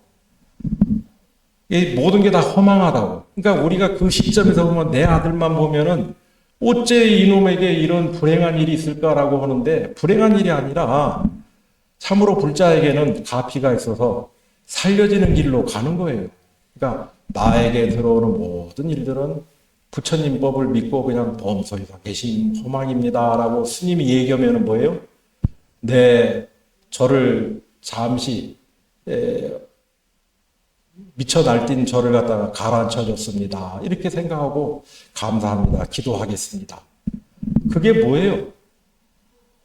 모든 게 다 허망하다고. 그러니까 우리가 그 시점에서 보면 내 아들만 보면은 어째 이놈에게 이런 불행한 일이 있을까라고 하는데 불행한 일이 아니라 참으로 불자에게는 가피가 있어서 살려지는 길로 가는 거예요. 그러니까 나에게 들어오는 모든 일들은 부처님 법을 믿고 그냥 범소유상 계신 허망입니다라고 스님이 얘기하면 뭐예요? 저를 잠시 미쳐 날뛴 저를 갖다가 가라앉혀줬습니다. 이렇게 생각하고 감사합니다. 기도하겠습니다. 그게 뭐예요?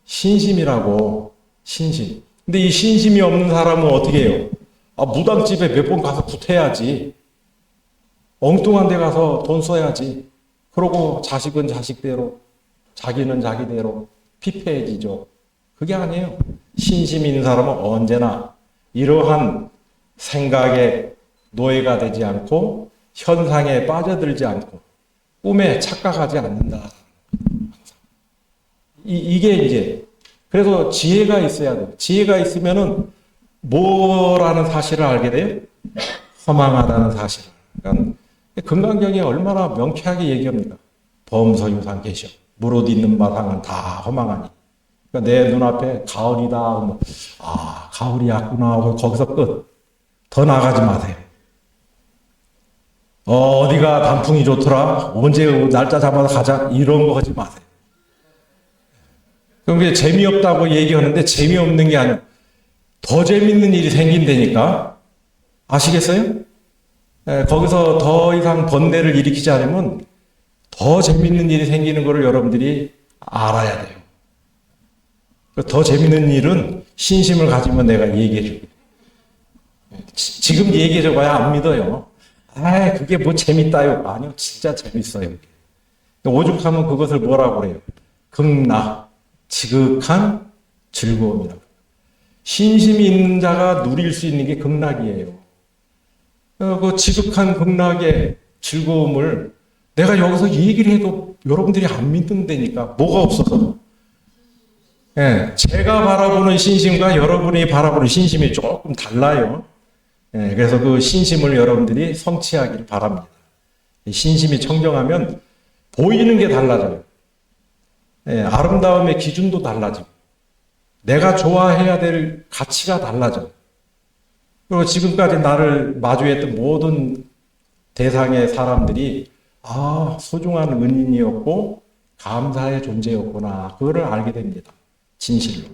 신심이라고. 신심. 근데 이 신심이 없는 사람은 어떻게 해요? 무당집에 몇 번 가서 굿해야지. 엉뚱한 데 가서 돈 써야지. 그러고 자식은 자식대로, 자기는 자기대로 피폐해지죠. 그게 아니에요. 신심 있는 사람은 언제나 이러한 생각에 노예가 되지 않고 현상에 빠져들지 않고 꿈에 착각하지 않는다. 이게 이제 그래서 지혜가 있어야 돼요. 지혜가 있으면은 뭐라는 사실을 알게 돼요? 허망하다는 사실을. 그러니까 금강경이 얼마나 명쾌하게 얘기합니까? 범소유상 계셔. 무릇 있는 바상은 다 허망하니. 그러니까 내 눈앞에 가을이다. 가을이 왔구나 하고 거기서 끝. 더 나가지 마세요. 어디가 단풍이 좋더라? 언제 날짜 잡아서 가자? 이런 거 하지 마세요. 그럼 재미없다고 얘기하는데 재미없는 게 아니라 더 재밌는 일이 생긴다니까. 아시겠어요? 거기서 더 이상 번뇌를 일으키지 않으면 더 재밌는 일이 생기는 것을 여러분들이 알아야 돼요. 더 재밌는 일은 신심을 가지면 내가 얘기해 줄게. 지금 얘기해 줘봐야 안 믿어요. 그게 뭐 재밌다요. 아니요, 진짜 재밌어요. 오죽하면 그것을 뭐라고 그래요? 극락, 지극한 즐거움이라고. 신심이 있는 자가 누릴 수 있는 게 극락이에요. 그 지극한 극락의 즐거움을 내가 여기서 얘기를 해도 여러분들이 안 믿는다니까. 뭐가 없어서. 예, 제가 바라보는 신심과 여러분이 바라보는 신심이 조금 달라요. 예, 그래서 그 신심을 여러분들이 성취하기를 바랍니다. 신심이 청정하면 보이는 게 달라져요. 예, 아름다움의 기준도 달라지고 내가 좋아해야 될 가치가 달라져요. 그리고 지금까지 나를 마주했던 모든 대상의 사람들이 소중한 은인이었고 감사의 존재였구나. 그거를 알게 됩니다. 진실로.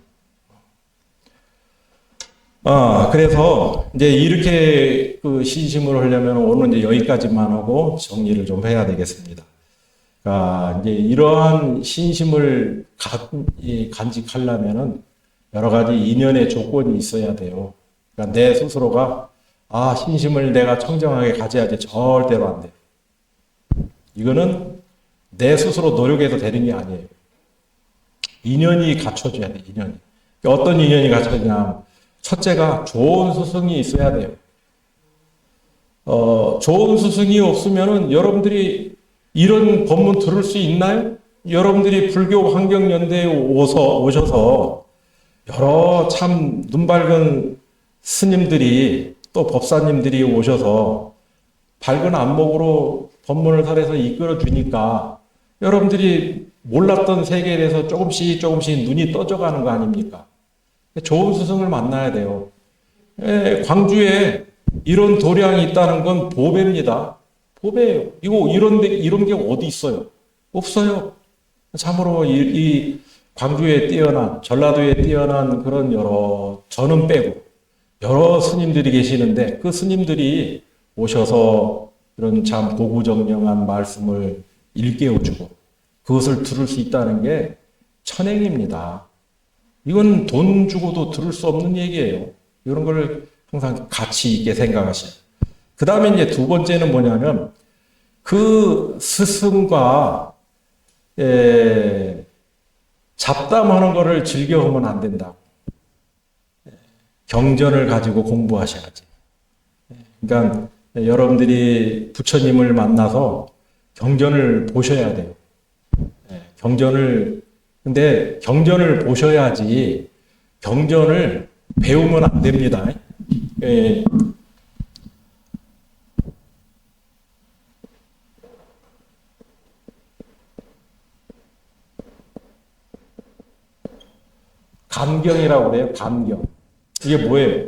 그래서 이제 이렇게 그 신심을 하려면 오늘 이제 여기까지만 하고 정리를 좀 해야 되겠습니다. 이제 이러한 신심을 간직하려면은 여러 가지 인연의 조건이 있어야 돼요. 그러니까 내 스스로가 신심을 내가 청정하게 가져야지 절대로 안 돼. 이거는 내 스스로 노력해서 되는 게 아니에요. 인연이 갖춰져야 돼. 인연이. 어떤 인연이 갖춰지냐? 첫째가 좋은 스승이 있어야 돼요. 좋은 스승이 없으면은 여러분들이 이런 법문 들을 수 있나요? 여러분들이 불교 환경연대에 오셔서 여러 참 눈밝은 스님들이 또 법사님들이 오셔서 밝은 안목으로 법문을 설해서 이끌어 주니까 여러분들이 몰랐던 세계에 대해서 조금씩 눈이 떠져가는 거 아닙니까? 좋은 스승을 만나야 돼요. 광주에 이런 도량이 있다는 건 보배입니다. 보배예요. 이런 게 어디 있어요? 없어요. 참으로 이 광주에 뛰어난, 전라도에 뛰어난 그런 저는 빼고 여러 스님들이 계시는데 그 스님들이 오셔서 이런 참 고구정령한 말씀을 일깨워주고 그것을 들을 수 있다는 게 천행입니다. 이건 돈 주고도 들을 수 없는 얘기예요. 이런 걸 항상 가치 있게 생각하셔야 돼요. 그 다음에 이제 두 번째는 뭐냐면 그 스승과 잡담하는 거를 즐겨하면 안 된다. 경전을 가지고 공부하셔야지. 그러니까 여러분들이 부처님을 만나서 경전을 보셔야 돼요. 근데 경전을 보셔야지 경전을 배우면 안 됩니다. 감경이라고 그래요. 감경. 이게 뭐예요?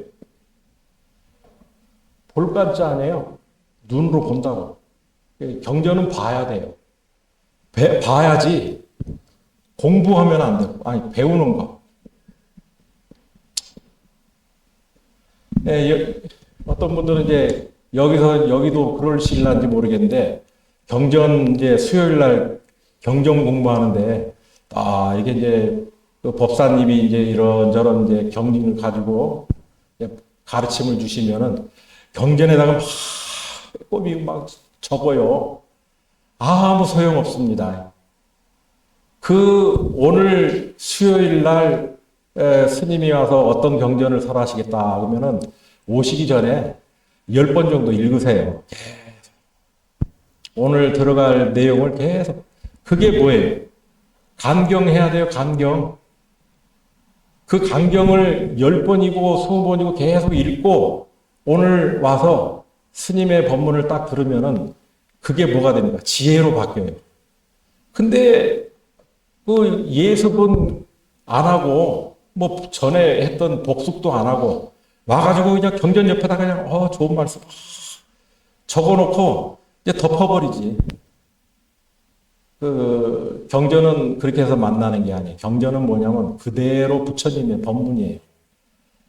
볼간자 아니에요. 눈으로 본다고. 경전은 봐야 돼요. 봐야지 공부하면 안 되고. 아니, 배우는 거. 어떤 분들은 이제 여기도 그러실란지 모르겠는데 경전 이제 수요일 날 경전 공부하는데 이게 이제 그 법사님이 이제 이런저런 이제 경전을 가지고 가르침을 주시면은 경전에다가 막 꼼꼼히 막 적어요. 아무 소용 없습니다. 오늘 수요일 날 스님이 와서 어떤 경전을 설하시겠다 그러면은 오시기 전에 10번 정도 읽으세요. 계속. 오늘 들어갈 내용을 계속. 그게 뭐예요? 감경해야 돼요, 감경. 그 감경을 10번이고 20번이고 계속 읽고 오늘 와서 스님의 법문을 딱 들으면은 그게 뭐가 됩니까? 지혜로 바뀌어요. 근데 그 예습은 안 하고 뭐 전에 했던 복습도 안 하고 와가지고 그냥 경전 옆에다 그냥 좋은 말씀 적어놓고 이제 덮어버리지. 그 경전은 그렇게 해서 만나는 게 아니에요. 경전은 뭐냐면 그대로 부처님의 법문이에요.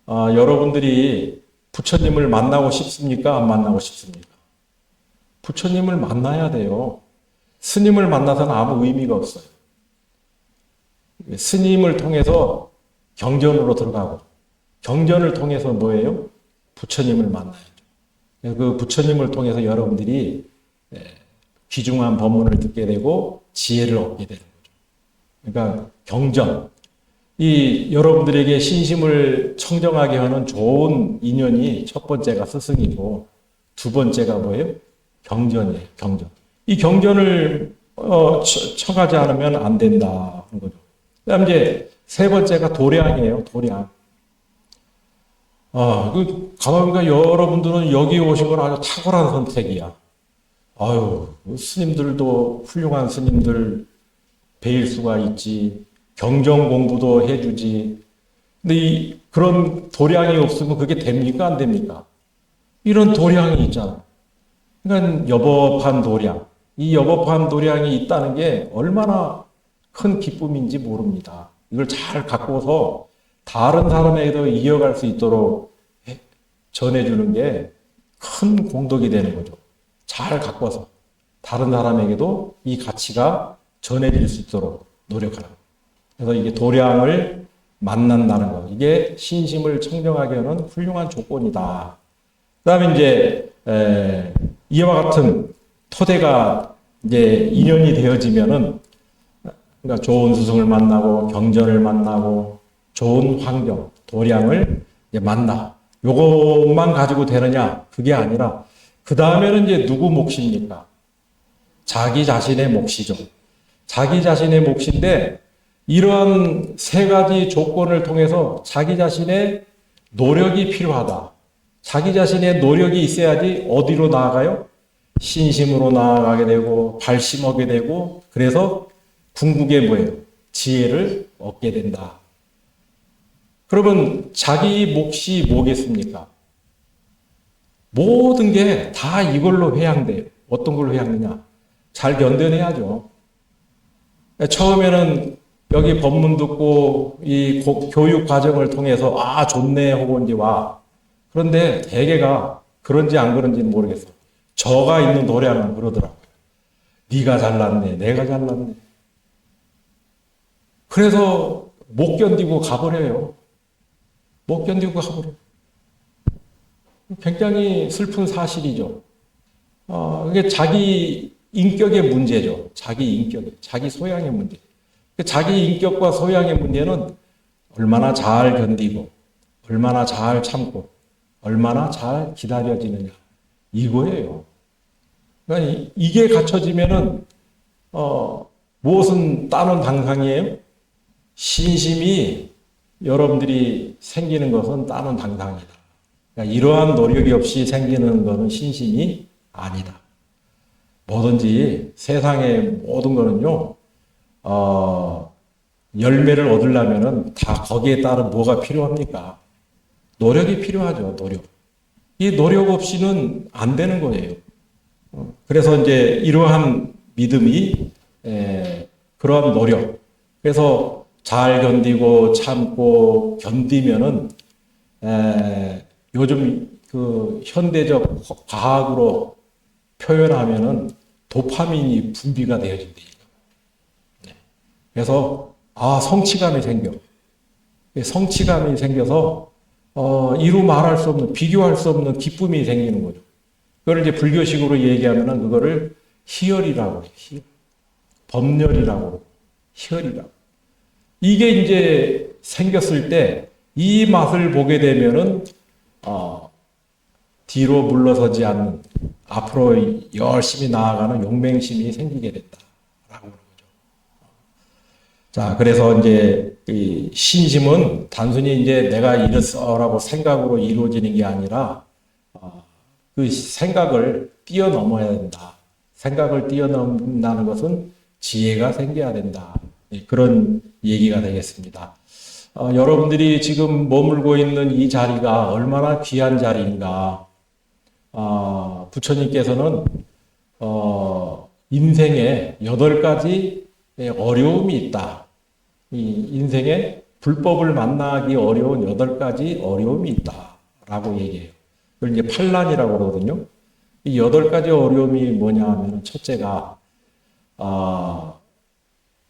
여러분들이 부처님을 만나고 싶습니까? 안 만나고 싶습니까? 부처님을 만나야 돼요. 스님을 만나서는 아무 의미가 없어요. 스님을 통해서 경전으로 들어가고 경전을 통해서 뭐예요? 부처님을 만나야죠. 그 부처님을 통해서 여러분들이 귀중한 법문을 듣게 되고 지혜를 얻게 되는 거죠. 그러니까 경전. 이 여러분들에게 신심을 청정하게 하는 좋은 인연이 첫 번째가 스승이고 두 번째가 뭐예요? 경전이에요. 경전. 이 경전을 청하지 않으면 안 된다 하는 거죠. 그다음 이제 세 번째가 도량이에요. 도량. 가만 보니까 여러분들은 여기 오신 건 아주 탁월한 선택이야. 아유, 스님들도 훌륭한 스님들 배일 수가 있지. 경전 공부도 해주지. 근데 그런 도량이 없으면 그게 됩니까? 안 됩니까? 이런 도량이 있잖아. 그러니까 여법한 도량. 이 여법한 도량이 있다는 게 얼마나 큰 기쁨인지 모릅니다. 이걸 잘 갖고서 다른 사람에게도 이어갈 수 있도록 전해주는 게 큰 공덕이 되는 거죠. 잘 갖고서 다른 사람에게도 이 가치가 전해질 수 있도록 노력하는 거예요. 그래서 이게 도량을 만난다는 거. 이게 신심을 청정하게 하는 훌륭한 조건이다. 그 다음에 이제, 이와 같은 토대가 이제 인연이 되어지면은, 그러니까 좋은 스승을 만나고, 경전을 만나고, 좋은 환경, 도량을 이제 만나. 요것만 가지고 되느냐? 그게 아니라, 그 다음에는 이제 누구 몫입니까? 자기 자신의 몫이죠. 자기 자신의 몫인데, 이러한 세 가지 조건을 통해서 자기 자신의 노력이 필요하다. 자기 자신의 노력이 있어야지 어디로 나아가요? 신심으로 나아가게 되고 발심하게 되고 그래서 궁극에 뭐예요? 지혜를 얻게 된다. 그러면 자기 몫이 뭐겠습니까? 모든 게 다 이걸로 회양돼요. 어떤 걸로 회양되냐? 잘 견뎌내야죠. 처음에는 여기 법문 듣고 이 교육 과정을 통해서 좋네 하고 이제 와. 그런데 대개가 그런지 안 그런지는 모르겠어. 저가 있는 도량은 그러더라고요. 네가 잘났네. 내가 잘났네. 그래서 못 견디고 가버려요. 못 견디고 가버려요. 굉장히 슬픈 사실이죠. 이게 자기 인격의 문제죠. 자기 인격의, 자기 소양의 문제. 자기 인격과 소양의 문제는 얼마나 잘 견디고, 얼마나 잘 참고, 얼마나 잘 기다려지느냐. 이거예요. 그러니까 이게 갖춰지면은, 무엇은 따는 당상이에요? 신심이 여러분들이 생기는 것은 따는 당상이다. 그러니까 이러한 노력이 없이 생기는 것은 신심이 아니다. 뭐든지 세상의 모든 거는요, 열매를 얻으려면은 다 거기에 따른 뭐가 필요합니까? 노력이 필요하죠, 노력. 이 노력 없이는 안 되는 거예요. 그래서 이제 이러한 믿음이, 그러한 노력. 그래서 잘 견디고 참고 견디면은, 요즘 그 현대적 과학으로 표현하면은 도파민이 분비가 되어진대요. 그래서 성취감이 생겨. 성취감이 생겨서 이루 말할 수 없는, 비교할 수 없는 기쁨이 생기는 거죠. 그걸 이제 불교식으로 얘기하면은 그거를 희열이라고 해요. 희열. 법열이라고, 희열이라고. 이게 이제 생겼을 때 이 맛을 보게 되면은 뒤로 물러서지 않는, 앞으로 열심히 나아가는 용맹심이 생기게 됐다라고 하는 거죠. 자, 그래서 이제 이 신심은 단순히 이제 내가 이랬어라고 생각으로 이루어지는 게 아니라 그 생각을 뛰어넘어야 된다. 생각을 뛰어넘는다는 것은 지혜가 생겨야 된다. 그런 얘기가 되겠습니다. 여러분들이 지금 머물고 있는 이 자리가 얼마나 귀한 자리인가. 부처님께서는 인생에 8가지 어려움이 있다. 이 인생에 불법을 만나기 어려운 8가지 어려움이 있다라고 얘기해요. 그걸 이제 판란이라고 그러거든요. 이 8가지 어려움이 뭐냐 하면 첫째가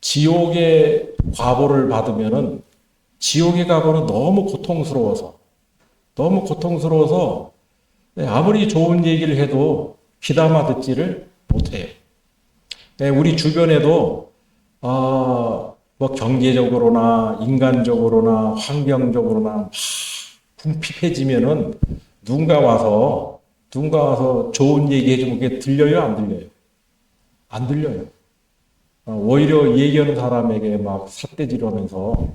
지옥의 과보를 받으면은 지옥의 과보는 너무 고통스러워서 아무리 좋은 얘기를 해도 귀담아 듣지를 못해요. 우리 주변에도 뭐 경제적으로나 인간적으로나 환경적으로나 막 궁핍해지면은 누군가 와서 좋은 얘기 해주면 그게 들려요, 안 들려요? 안 들려요. 오히려 얘기하는 사람에게 막 삿대질하면서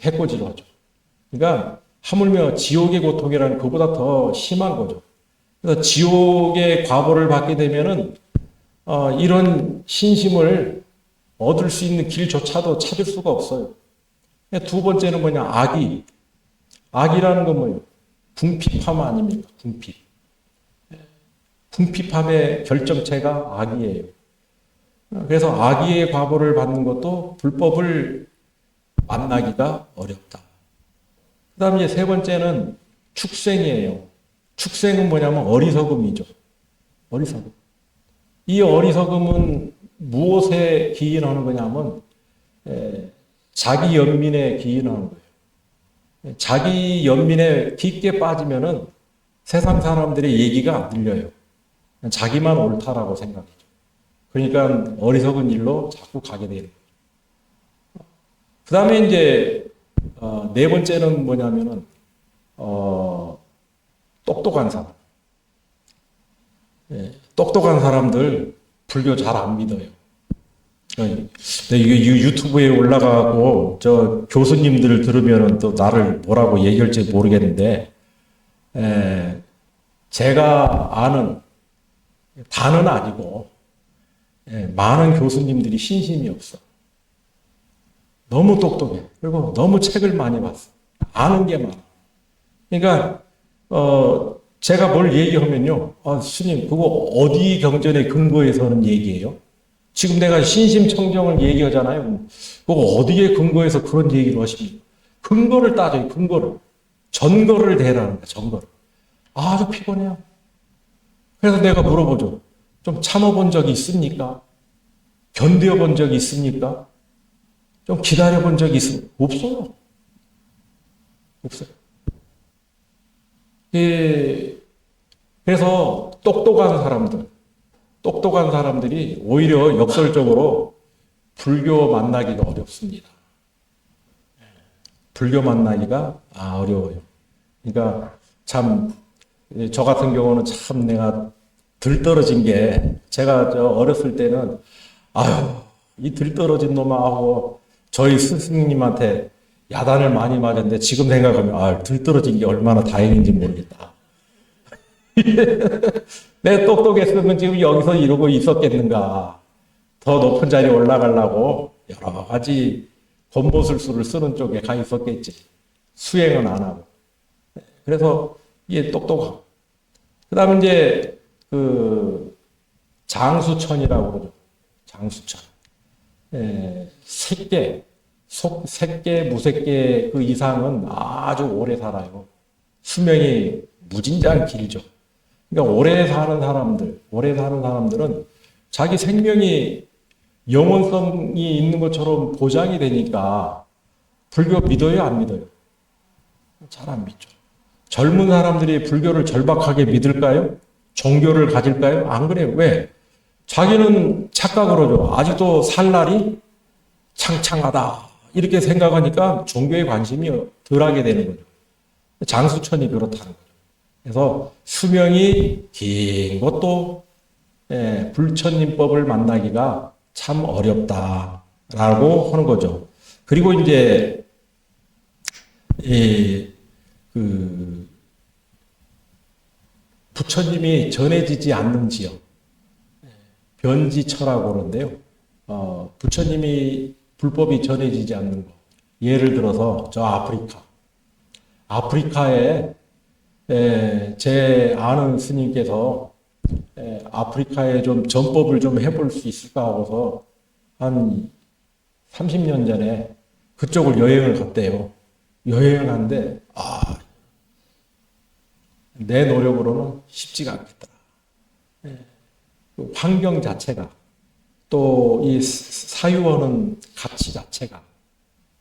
해코지를 하죠. 그러니까 하물며 지옥의 고통이라는 그보다 더 심한 거죠. 그래서 지옥의 과보를 받게 되면은 이런 신심을 얻을 수 있는 길조차도 찾을 수가 없어요. 두 번째는 뭐냐? 악이. 악이라는 건 뭐예요? 궁핍함 아닙니까? 궁핍. 궁핍함의 결정체가 악이에요. 그래서 악의의 과보를 받는 것도 불법을 만나기가 어렵다. 그 다음에 세 번째는 축생이에요. 축생은 뭐냐면 어리석음이죠. 어리석음. 이 어리석음은 무엇에 기인하는 거냐면 자기 연민에 기인하는 거예요. 자기 연민에 깊게 빠지면은 세상 사람들의 얘기가 안 들려요. 자기만 옳다라고 생각해요. 그러니까 어리석은 일로 자꾸 가게 되는 거예요. 그 다음에 이제 네 번째는 뭐냐면은 똑똑한 사람. 똑똑한 사람들 불교 잘 안 믿어요. 이게 유튜브에 올라가고 저 교수님들 들으면은 또 나를 뭐라고 얘기할지 모르겠는데 제가 아는 다는 아니고 많은 교수님들이 신심이 없어. 너무 똑똑해. 그리고 너무 책을 많이 봤어. 아는 게 많아. 그러니까 제가 뭘 얘기하면요. 스님 그거 어디 경전의 근거에서 하는 얘기예요? 지금 내가 신심청정을 얘기하잖아요. 그거 어디에 근거해서 그런 얘기를 하십니까? 근거를 따져요. 근거를. 전거를 대라는 거야. 전거를. 아주 피곤해요. 그래서 내가 물어보죠. 좀 참아본 적이 있습니까? 견뎌본 적이 있습니까? 좀 기다려본 적이 있습니까? 없어요. 없어요. 그래서 똑똑한 사람들이 오히려 역설적으로 불교 만나기가 어렵습니다. 불교 만나기가 어려워요. 그러니까 참 저 같은 경우는 참 내가 들떨어진 게 제가 어렸을 때는 이 들떨어진 놈하고 저희 스승님한테 야단을 많이 맞았는데 지금 생각하면 들떨어진 게 얼마나 다행인지 모르겠다. 내 똑똑했으면 지금 여기서 이러고 있었겠는가. 더 높은 자리에 올라가려고 여러 가지 권보술수를 쓰는 쪽에 가 있었겠지. 수행은 안 하고. 그래서 이게 똑똑하고. 그 다음에 이제 장수천이라고 그러죠. 장수천. 색계, 무색계 그 이상은 아주 오래 살아요. 수명이 무진장 길죠. 그러니까 오래 사는 사람들은 자기 생명이 영원성이 있는 것처럼 보장이 되니까 불교 믿어요, 안 믿어요? 잘 안 믿죠. 젊은 사람들이 불교를 절박하게 믿을까요? 종교를 가질까요? 안 그래요. 왜? 자기는 착각을 하죠. 아직도 살 날이 창창하다. 이렇게 생각하니까 종교에 관심이 덜하게 되는 거죠. 장수천이 그렇다는 거죠. 그래서 수명이 긴 것도 불천님법을 만나기가 참 어렵다라고 하는 거죠. 그리고 이제 부처님이 전해지지 않는 지역, 변지처라고 그러는데요. 부처님이 불법이 전해지지 않는 거. 예를 들어서 저 아프리카에 제 아는 스님께서 아프리카에 좀 전법을 좀 해볼 수 있을까 하고서 한 30년 전에 그쪽을 여행을 갔대요. 여행을 갔는데 내 노력으로는 쉽지가 않겠더라. 그 환경 자체가 또 이 사유하는 가치 자체가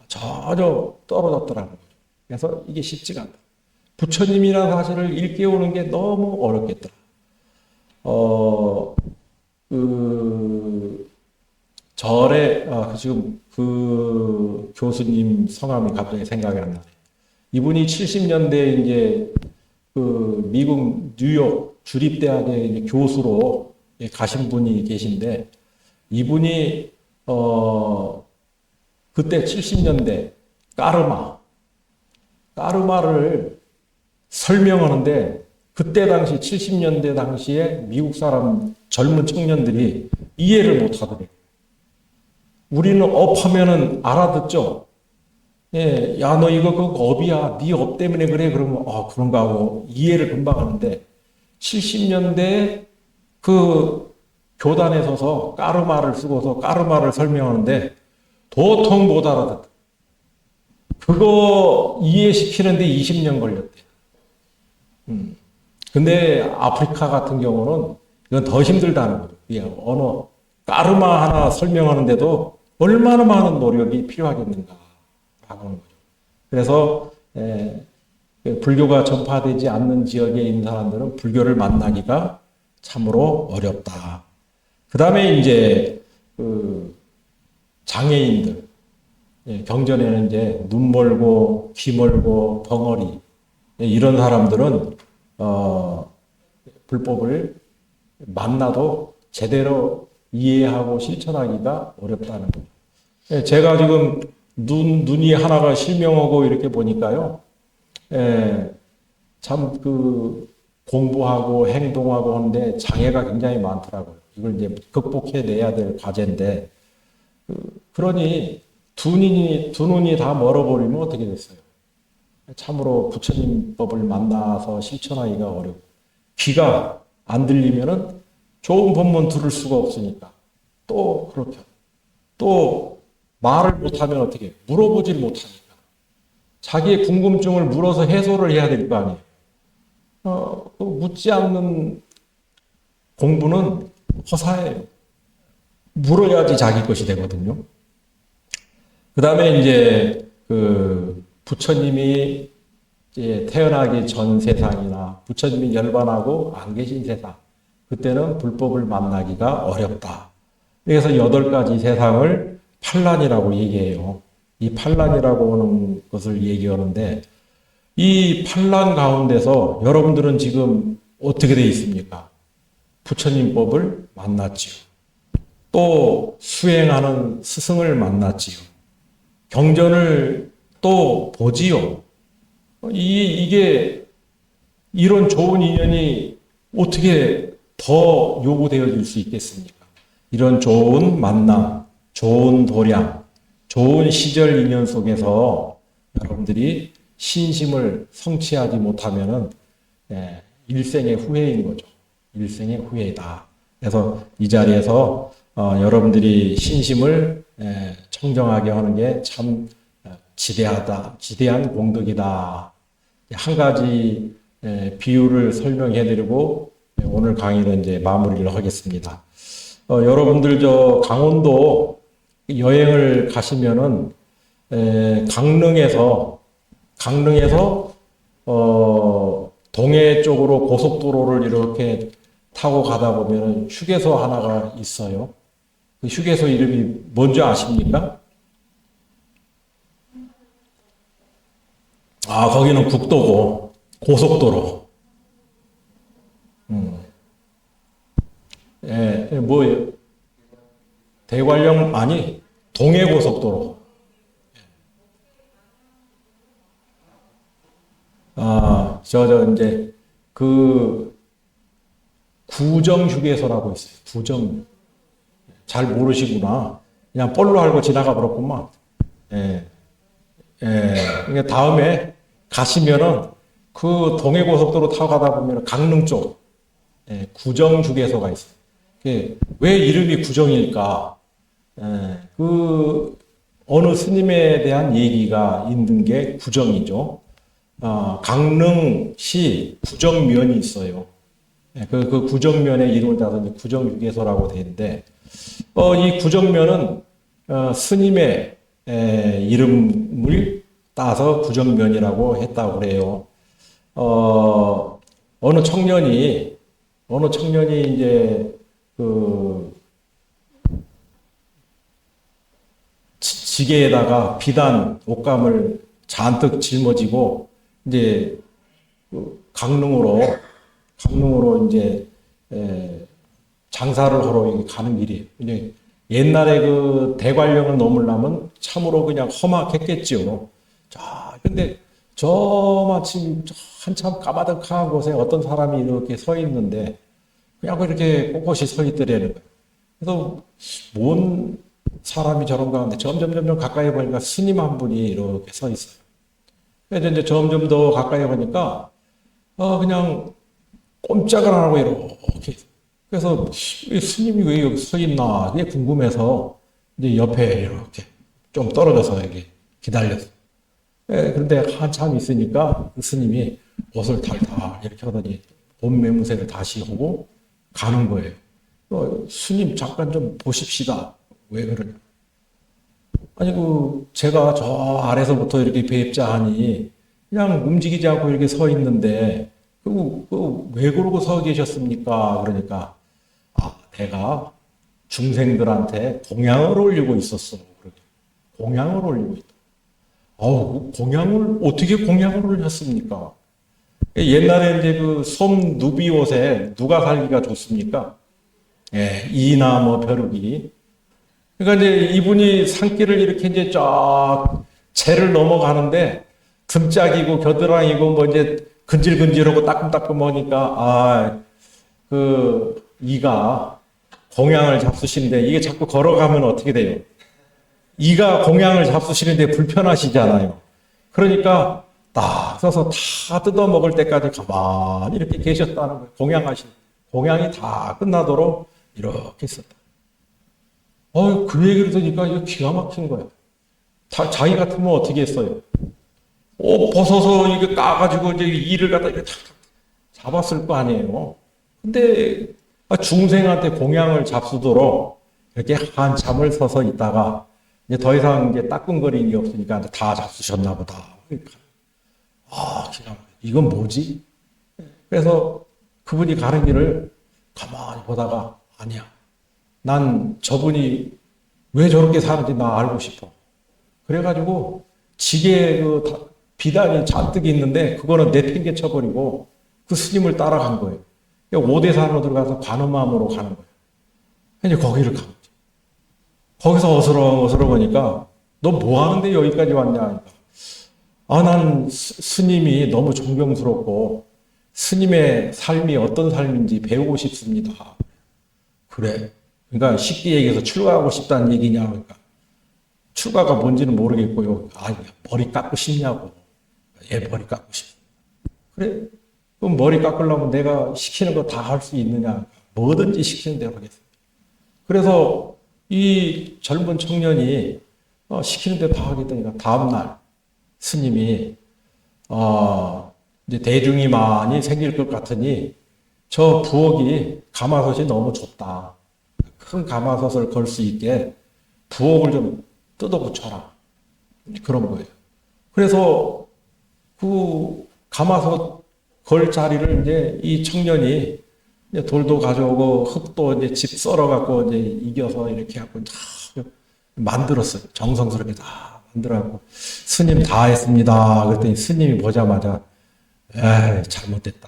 전혀 떨어졌더라는 거죠. 그래서 이게 쉽지가 않다. 부처님이라는 사실을 일깨우는 게 너무 어렵겠더라. 절에, 지금 그 교수님 성함이 갑자기 생각이 안 나네요. 이분이 70년대에 이제 그 미국 뉴욕 주립대학에 이제 교수로 가신 분이 계신데, 이분이, 그때 70년대 까르마를 설명하는데, 그때 당시 70년대 당시에 미국 사람 젊은 청년들이 이해를 못 하더래요. 우리는 업하면은 알아듣죠. 예, 야, 너 이거 그 업이야. 네 업 때문에 그래. 그러면 그런가 하고 이해를 금방 하는데 70년대 그 교단에 서서 까르마를 쓰고서 까르마를 설명하는데 도통 못 알아듣다. 그거 이해시키는데 20년 걸렸대. 근데 아프리카 같은 경우는 이건 더 힘들다는 거죠. 그냥 언어, 까르마 하나 설명하는데도 얼마나 많은 노력이 필요하겠는가 하는 거죠. 그래서 불교가 전파되지 않는 지역에 있는 사람들은 불교를 만나기가 참으로 어렵다. 그 다음에 이제 그 장애인들, 경전에는 이제 눈 멀고 귀 멀고 벙어리 이런 사람들은 불법을 만나도 제대로 이해하고 실천하기가 어렵다는 거죠. 제가 지금 눈이 하나가 실명하고 이렇게 보니까요, 참 그 공부하고 행동하고 하는데 장애가 굉장히 많더라고요. 이걸 이제 극복해내야 될 과제인데, 그러니 두 눈이 다 멀어버리면 어떻게 됐어요? 참으로 부처님 법을 만나서 실천하기가 어렵고, 귀가 안 들리면은 좋은 법문 들을 수가 없으니까 또 그렇게 또 말을 못하면 어떻게 해요? 물어보질 못하니까 자기의 궁금증을 물어서 해소를 해야 될 거 아니에요. 묻지 않는 공부는 허사예요. 물어야지 자기 것이 되거든요. 그 다음에 이제 그 부처님이 이제 태어나기 전 세상이나 부처님이 열반하고 안 계신 세상, 그때는 불법을 만나기가 어렵다. 그래서 8가지 세상을 판란이라고 얘기해요. 이 판란이라고 하는 것을 얘기하는데, 이 판란 가운데서 여러분들은 지금 어떻게 되어 있습니까? 부처님 법을 만났지요. 또 수행하는 스승을 만났지요. 경전을 또 보지요. 이게 이런 좋은 인연이 어떻게 더 요구되어질 수 있겠습니까? 이런 좋은 만남, 좋은 도량, 좋은 시절 인연 속에서 여러분들이 신심을 성취하지 못하면은 일생의 후회인 거죠. 일생의 후회이다. 그래서 이 자리에서 여러분들이 신심을 청정하게 하는 게 참 지대한 공덕이다. 한 가지 비유를 설명해드리고 오늘 강의는 이제 마무리를 하겠습니다. 여러분들 저 강원도 여행을 가시면은 강릉에서 동해 쪽으로 고속도로를 이렇게 타고 가다 보면은 휴게소 하나가 있어요. 그 휴게소 이름이 뭔지 아십니까? 거기는 국도고 고속도로. 뭐예요? 대관령 아니 동해고속도로. 이제 그 구정휴게소라고 있어요. 구정. 잘 모르시구나. 그냥 뻘로 알고 지나가 버렸구만. 그러니까 다음에 가시면은 그 동해고속도로 타고 가다 보면 강릉 쪽 구정휴게소가 있어요. 왜 이름이 구정일까? 그 어느 스님에 대한 얘기가 있는 게 구정이죠. 강릉시 구정면이 있어요. 그 구정면의 이름을 따서 구정휴게소라고 되는데, 이 구정면은 스님의 이름을 따서 구정면이라고 했다고 그래요. 어느 청년이 이제 지게에다가 비단 옷감을 잔뜩 짊어지고 이제 그 강릉으로 이제 장사를 하러 여기 가는 길이에요. 이제 옛날에 그 대관령을 넘으려면 참으로 그냥 험악했겠지요. 자, 근데 저 마침 한참 까마득한 곳에 어떤 사람이 이렇게 서 있는데 그냥 이렇게 꼿꼿이 서 있더라는 거예요. 그래서 뭔 사람이 저런가 하는데 점점 가까이 보니까 스님 한 분이 이렇게 서 있어요. 그래서 이제 점점 더 가까이 보니까 그냥 꼼짝을 안 하고 이렇게. 그래서 이 스님이 왜 여기 서 있나 그게 궁금해서 이제 옆에 이렇게 좀 떨어져서 여기 기다렸어요. 그런데 한참 있으니까 그 스님이 옷을 달달 이렇게 하더니 옷매무새를 다시 하고 가는 거예요. 스님 잠깐 좀 보십시다. 왜 그러냐? 아니 제가 저 아래서부터 이렇게 뵙자 하니 그냥 움직이지 않고 이렇게 서 있는데 왜 그러고 서 계셨습니까? 그러니까 내가 중생들한테 공양을 올리고 있었어. 공양을 올리고 있다. 공양을 어떻게 공양을 올렸습니까? 옛날에 이제 그 솜 누비 옷에 누가 살기가 좋습니까? 이나 뭐 벼룩이. 그러니까 이제 이분이 산길을 이렇게 이제 쫙 채를 넘어가는데 등짝이고 겨드랑이고 뭐 이제 근질근질하고 따끔따끔하니까 그 이가 공양을 잡수시는데 이게 자꾸 걸어가면 어떻게 돼요? 이가 공양을 잡수시는데 불편하시잖아요. 그러니까 딱 서서 다 뜯어 먹을 때까지 가만히 이렇게 계셨다는 거예요. 공양이 다 끝나도록 이렇게 있었다. 그 얘기를 들으니까 이거 기가 막힌 거야. 자기 같으면 어떻게 했어요? 옷 벗어서 이게 까가지고 이제 이를 갖다 이렇게 탁 잡았을 거 아니에요. 근데 중생한테 공양을 잡수도록 이렇게 한참을 서서 있다가 이제 더 이상 이제 따끔거리는 게 없으니까 다 잡수셨나 보다. 그러니까 기가 막혀. 이건 뭐지? 그래서 그분이 가는 길을 가만히 보다가 아니야. 난 저분이 왜 저렇게 사는지 나 알고 싶어. 그래가지고 지게에 그 비단이 잔뜩 있는데 그거는 내팽개쳐버리고 그 스님을 따라간 거예요. 오대산으로 들어가서 관음암으로 가는 거예요. 이제 거기를 간 거죠. 거기서 어스러보니까 너 뭐 하는데 여기까지 왔냐 하니까 난 스님이 너무 존경스럽고 스님의 삶이 어떤 삶인지 배우고 싶습니다. 그래. 그러니까 쉽게 얘기해서 출가하고 싶다는 얘기냐 그러니까 출가가 뭔지는 모르겠고요. 머리 깎고 싶냐고. 머리 깎고 싶어. 그래? 그럼 머리 깎으려면 내가 시키는 거 다 할 수 있느냐? 뭐든지 시키는 대로 하겠습니다. 그래서 이 젊은 청년이 시키는 대로 다 하겠다니까 다음날 스님이 이제 대중이 많이 생길 것 같으니 저 부엌이 가마솥이 너무 좁다. 큰 가마솥을 걸 수 있게 부엌을 좀 뜯어 붙여라. 그런 거예요. 그래서 그 가마솥 걸 자리를 이제 이 청년이 이제 돌도 가져오고 흙도 이제 집 썰어갖고 이제 이겨서 이렇게 하고 다 만들었어요. 정성스럽게 다 만들어갖고 스님 다 했습니다. 그랬더니 스님이 보자마자 잘못됐다.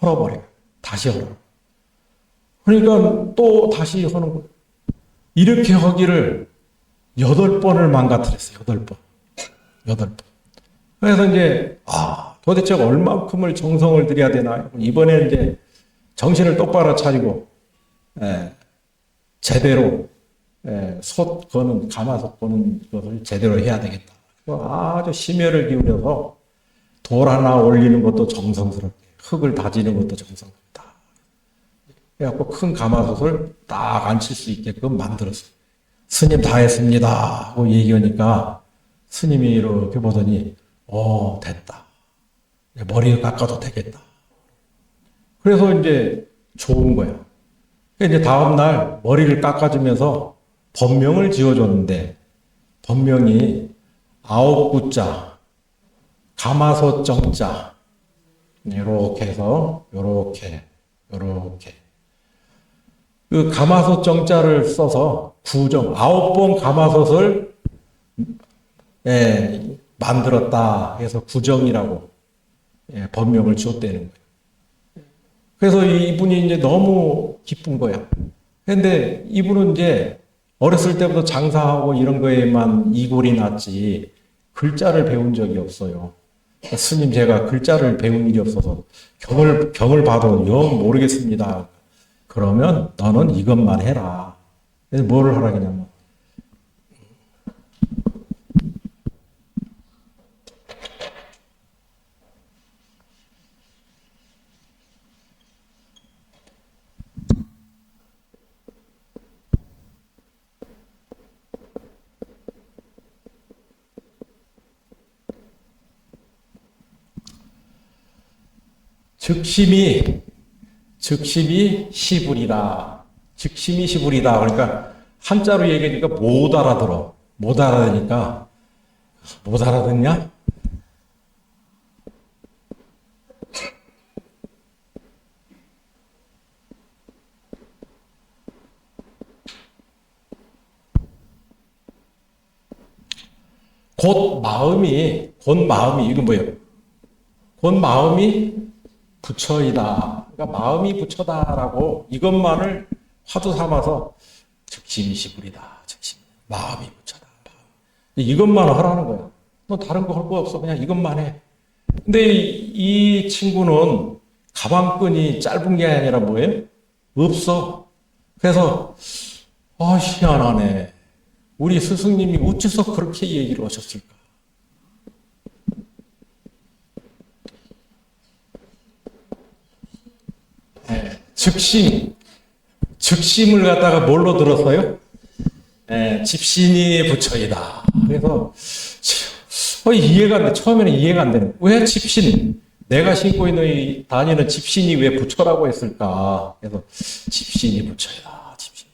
헐어버려. 다시 헐어. 그러니까 또 다시 하는 거예요. 이렇게 하기를 8번을 망가뜨렸어요. 8번. 그래서 이제 도대체 얼만큼을 정성을 들여야 되나? 이번에 이제 정신을 똑바로 차리고 제대로 솥 거는 가마솥 거는 것을 제대로 해야 되겠다. 아주 심혈을 기울여서 돌 하나 올리는 것도 정성스럽게 흙을 다지는 것도 정성스럽다. 그래갖고 큰 가마솥을 딱 앉힐 수 있게끔 만들었어요. 스님 다 했습니다 하고 얘기하니까 스님이 이렇게 보더니 됐다. 머리를 깎아도 되겠다. 그래서 이제 좋은 거야. 이제 다음날 머리를 깎아주면서 법명을 지어줬는데 법명이 9구자, 가마솥 정자 이렇게 해서 요렇게 그 가마솥 정자를 써서 9번 가마솥을 만들었다 해서 구정이라고 법명을 지었다는 거예요. 그래서 이분이 이제 너무 기쁜 거야. 근데 이분은 이제 어렸을 때부터 장사하고 이런 거에만 이골이 났지 글자를 배운 적이 없어요. 스님, 제가 글자를 배운 일이 없어서 경을 봐도 영 모르겠습니다. 그러면 너는 이것만 해라. 그래서 뭐를 하라 그냐면 즉심이 시불이다. 즉심이 시불이다. 그러니까 한자로 얘기하니까 못 알아들어. 못 알아듣으니까 못 알아듣냐? 곧 마음이 이건 뭐예요? 곧 마음이 부처이다. 그러니까 마음이 부처다라고 이것만을 화두 삼아서 즉심이 시불이다. 즉심. 마음이 부처다. 이것만 하라는 거야. 너 다른 거 할 거 없어. 그냥 이것만 해. 근데 이 친구는 가방끈이 짧은 게 아니라 뭐예요? 없어. 그래서 희한하네. 우리 스승님이 어째서 그렇게 얘기를 하셨을까? 즉심을 갖다가 뭘로 들었어요? 집신이 부처이다. 그래서 이해가 안 돼. 처음에는 이해가 안 되는. 왜 집신? 내가 신고 있는 다니는 집신이 왜 부처라고 했을까? 그래서 집신이 부처이다. 집신.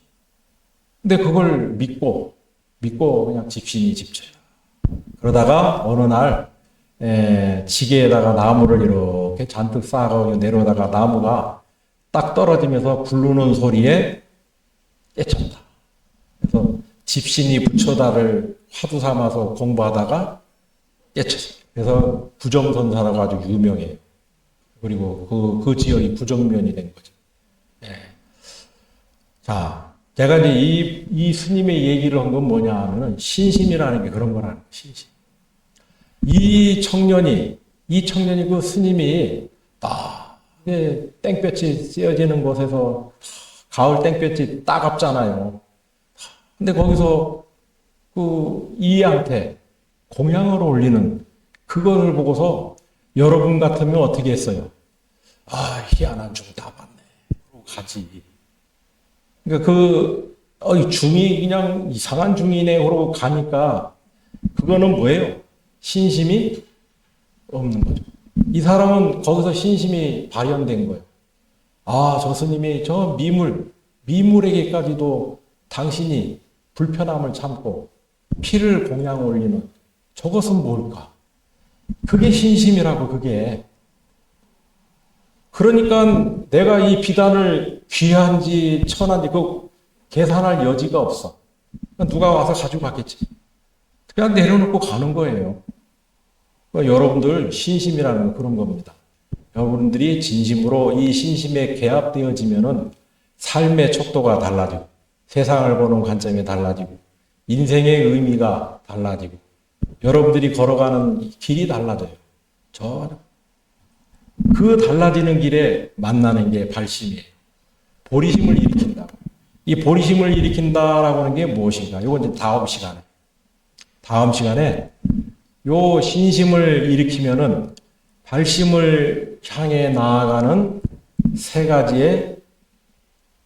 근데 그걸 믿고 그냥 집신이 부처이다. 그러다가 어느 날 지게에다가 나무를 이렇게 잔뜩 쌓아가지고 내려오다가 나무가 딱 떨어지면서 부르는 소리에 깨쳤다. 그래서 집신이 부처다를 화두 삼아서 공부하다가 깨쳤어요. 그래서 부정선사라고 아주 유명해요. 그리고 그 지역이 부정면이 된 거죠. 자, 제가 이제 이 스님의 얘기를 한 건 뭐냐 하면은 신심이라는 게 그런 거라는 거예요. 신심. 이 청년이 그 스님이 딱 땡볕이 씌어지는 곳에서 가을 땡볕이 따갑잖아요. 근데 거기서 그 이한테 공양을 올리는 그거를 보고서 여러분 같으면 어떻게 했어요? 희한한 중 다 봤네. 그러고 가지. 그러니까 중이 그냥 이상한 중이네. 그러고 가니까 그거는 뭐예요? 신심이 없는 거죠. 이 사람은 거기서 신심이 발현된 거예요. 저 스님이 저 미물에게까지도 당신이 불편함을 참고 피를 공양 올리는 저것은 뭘까? 그게 신심이라고, 그게. 그러니까 내가 이 비단을 귀한지 천한지 그 계산할 여지가 없어. 누가 와서 가지고 갔겠지. 그냥 내려놓고 가는 거예요. 여러분들 신심이라는 건 그런 겁니다. 여러분들이 진심으로 이 신심에 개합되어지면은 삶의 척도가 달라지고 세상을 보는 관점이 달라지고 인생의 의미가 달라지고 여러분들이 걸어가는 길이 달라져요. 그 달라지는 길에 만나는 게 발심이에요. 보리심을 일으킨다. 이 보리심을 일으킨다라고 하는 게 무엇인가? 이건 이제 다음 시간에 요 신심을 일으키면은 발심을 향해 나아가는 세 가지의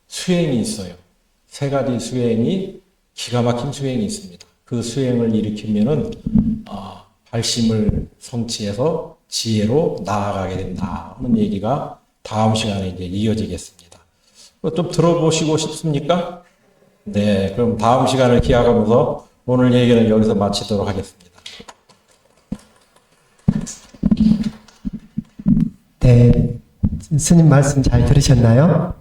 수행이 있어요. 세 가지 수행이 기가 막힌 수행이 있습니다. 그 수행을 일으키면은 발심을 성취해서 지혜로 나아가게 된다 하는 얘기가 다음 시간에 이제 이어지겠습니다. 좀 들어보시고 싶습니까? 네, 그럼 다음 시간을 기약하면서 오늘 얘기는 여기서 마치도록 하겠습니다. 네, 스님 말씀 잘 들으셨나요?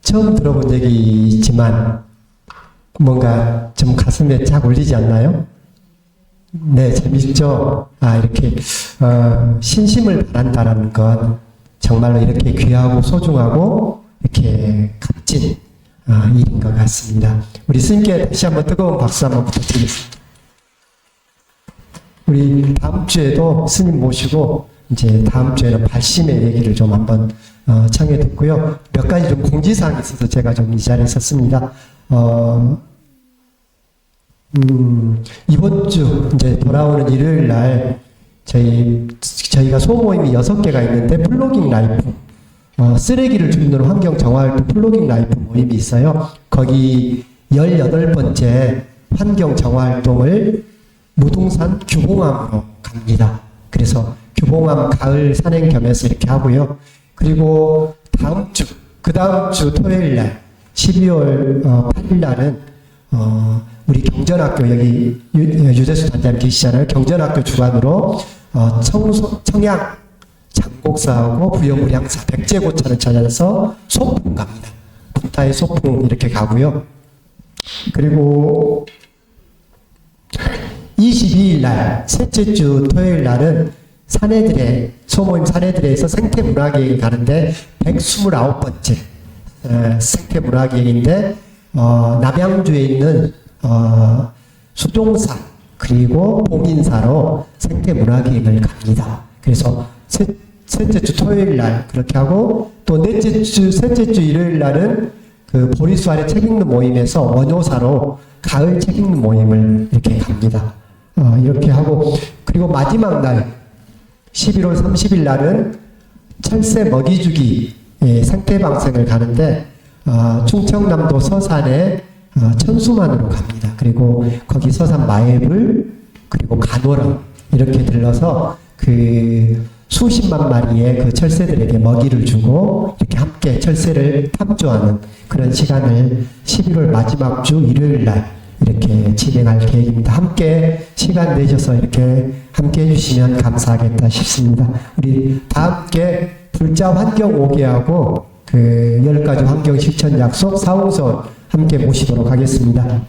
처음 들어본 얘기지만 뭔가 좀 가슴에 쫙 울리지 않나요? 네, 재밌죠? 이렇게, 신심을 바란다라는 건 정말로 이렇게 귀하고 소중하고 이렇게 값진 일인 것 같습니다. 우리 스님께 다시 한번 뜨거운 박수 한번 부탁드리겠습니다. 우리 다음 주에도 스님 모시고 이제 다음 주에는 발심의 얘기를 좀 한번 청해 듣고요. 몇 가지 좀 공지사항이 있어서 제가 좀 이 자리에 섰습니다. 이번 주 이제 돌아오는 일요일 날 저희가 소모임이 6개가 있는데 플로깅 라이프 쓰레기를 줄이는 환경 정화활동 플로깅 라이프 모임이 있어요. 거기 18번째 환경 정화활동을 무등산 규봉암으로 갑니다. 그래서 규봉암 가을 산행 겸해서 이렇게 하고요. 그리고 그 다음 주 토요일 날 12월 8일 날은 우리 경전학교 여기 유재수 단장님 계시잖아요. 경전학교 주관으로 청양 장곡사하고 부여무량사 백제고차를 찾아서 소풍 갑니다. 부타의 소풍 이렇게 가고요. 그리고 22일 날 셋째 주 토요일 날은 소모임 사내들에서 생태문화기획을 가는데 129번째 생태문화기획인데 남양주에 있는 수종사 그리고 봉인사로 생태문화기획을 갑니다. 그래서 셋째 주 토요일 날 그렇게 하고 또 셋째 주 일요일 날은 그 보리수 아래 책 읽는 모임에서 원효사로 가을 책 읽는 모임을 이렇게 갑니다. 이렇게 하고 그리고 마지막 날 11월 30일 날은 철새 먹이주기 생태방생을 가는데 충청남도 서산에 천수만으로 갑니다. 그리고 거기 서산 마애불 그리고 간호랑 이렇게 들러서 그 수십만 마리의 그 철새들에게 먹이를 주고 이렇게 함께 철새를 탐조하는 그런 시간을 11월 마지막 주 일요일 날 이렇게 진행할 계획입니다. 함께 시간 내셔서 이렇게 함께 해주시면 감사하겠다 싶습니다. 우리 다 함께 불자 환경 5개하고 그 10가지 환경 실천 약속 사홍선 함께 모시도록 하겠습니다.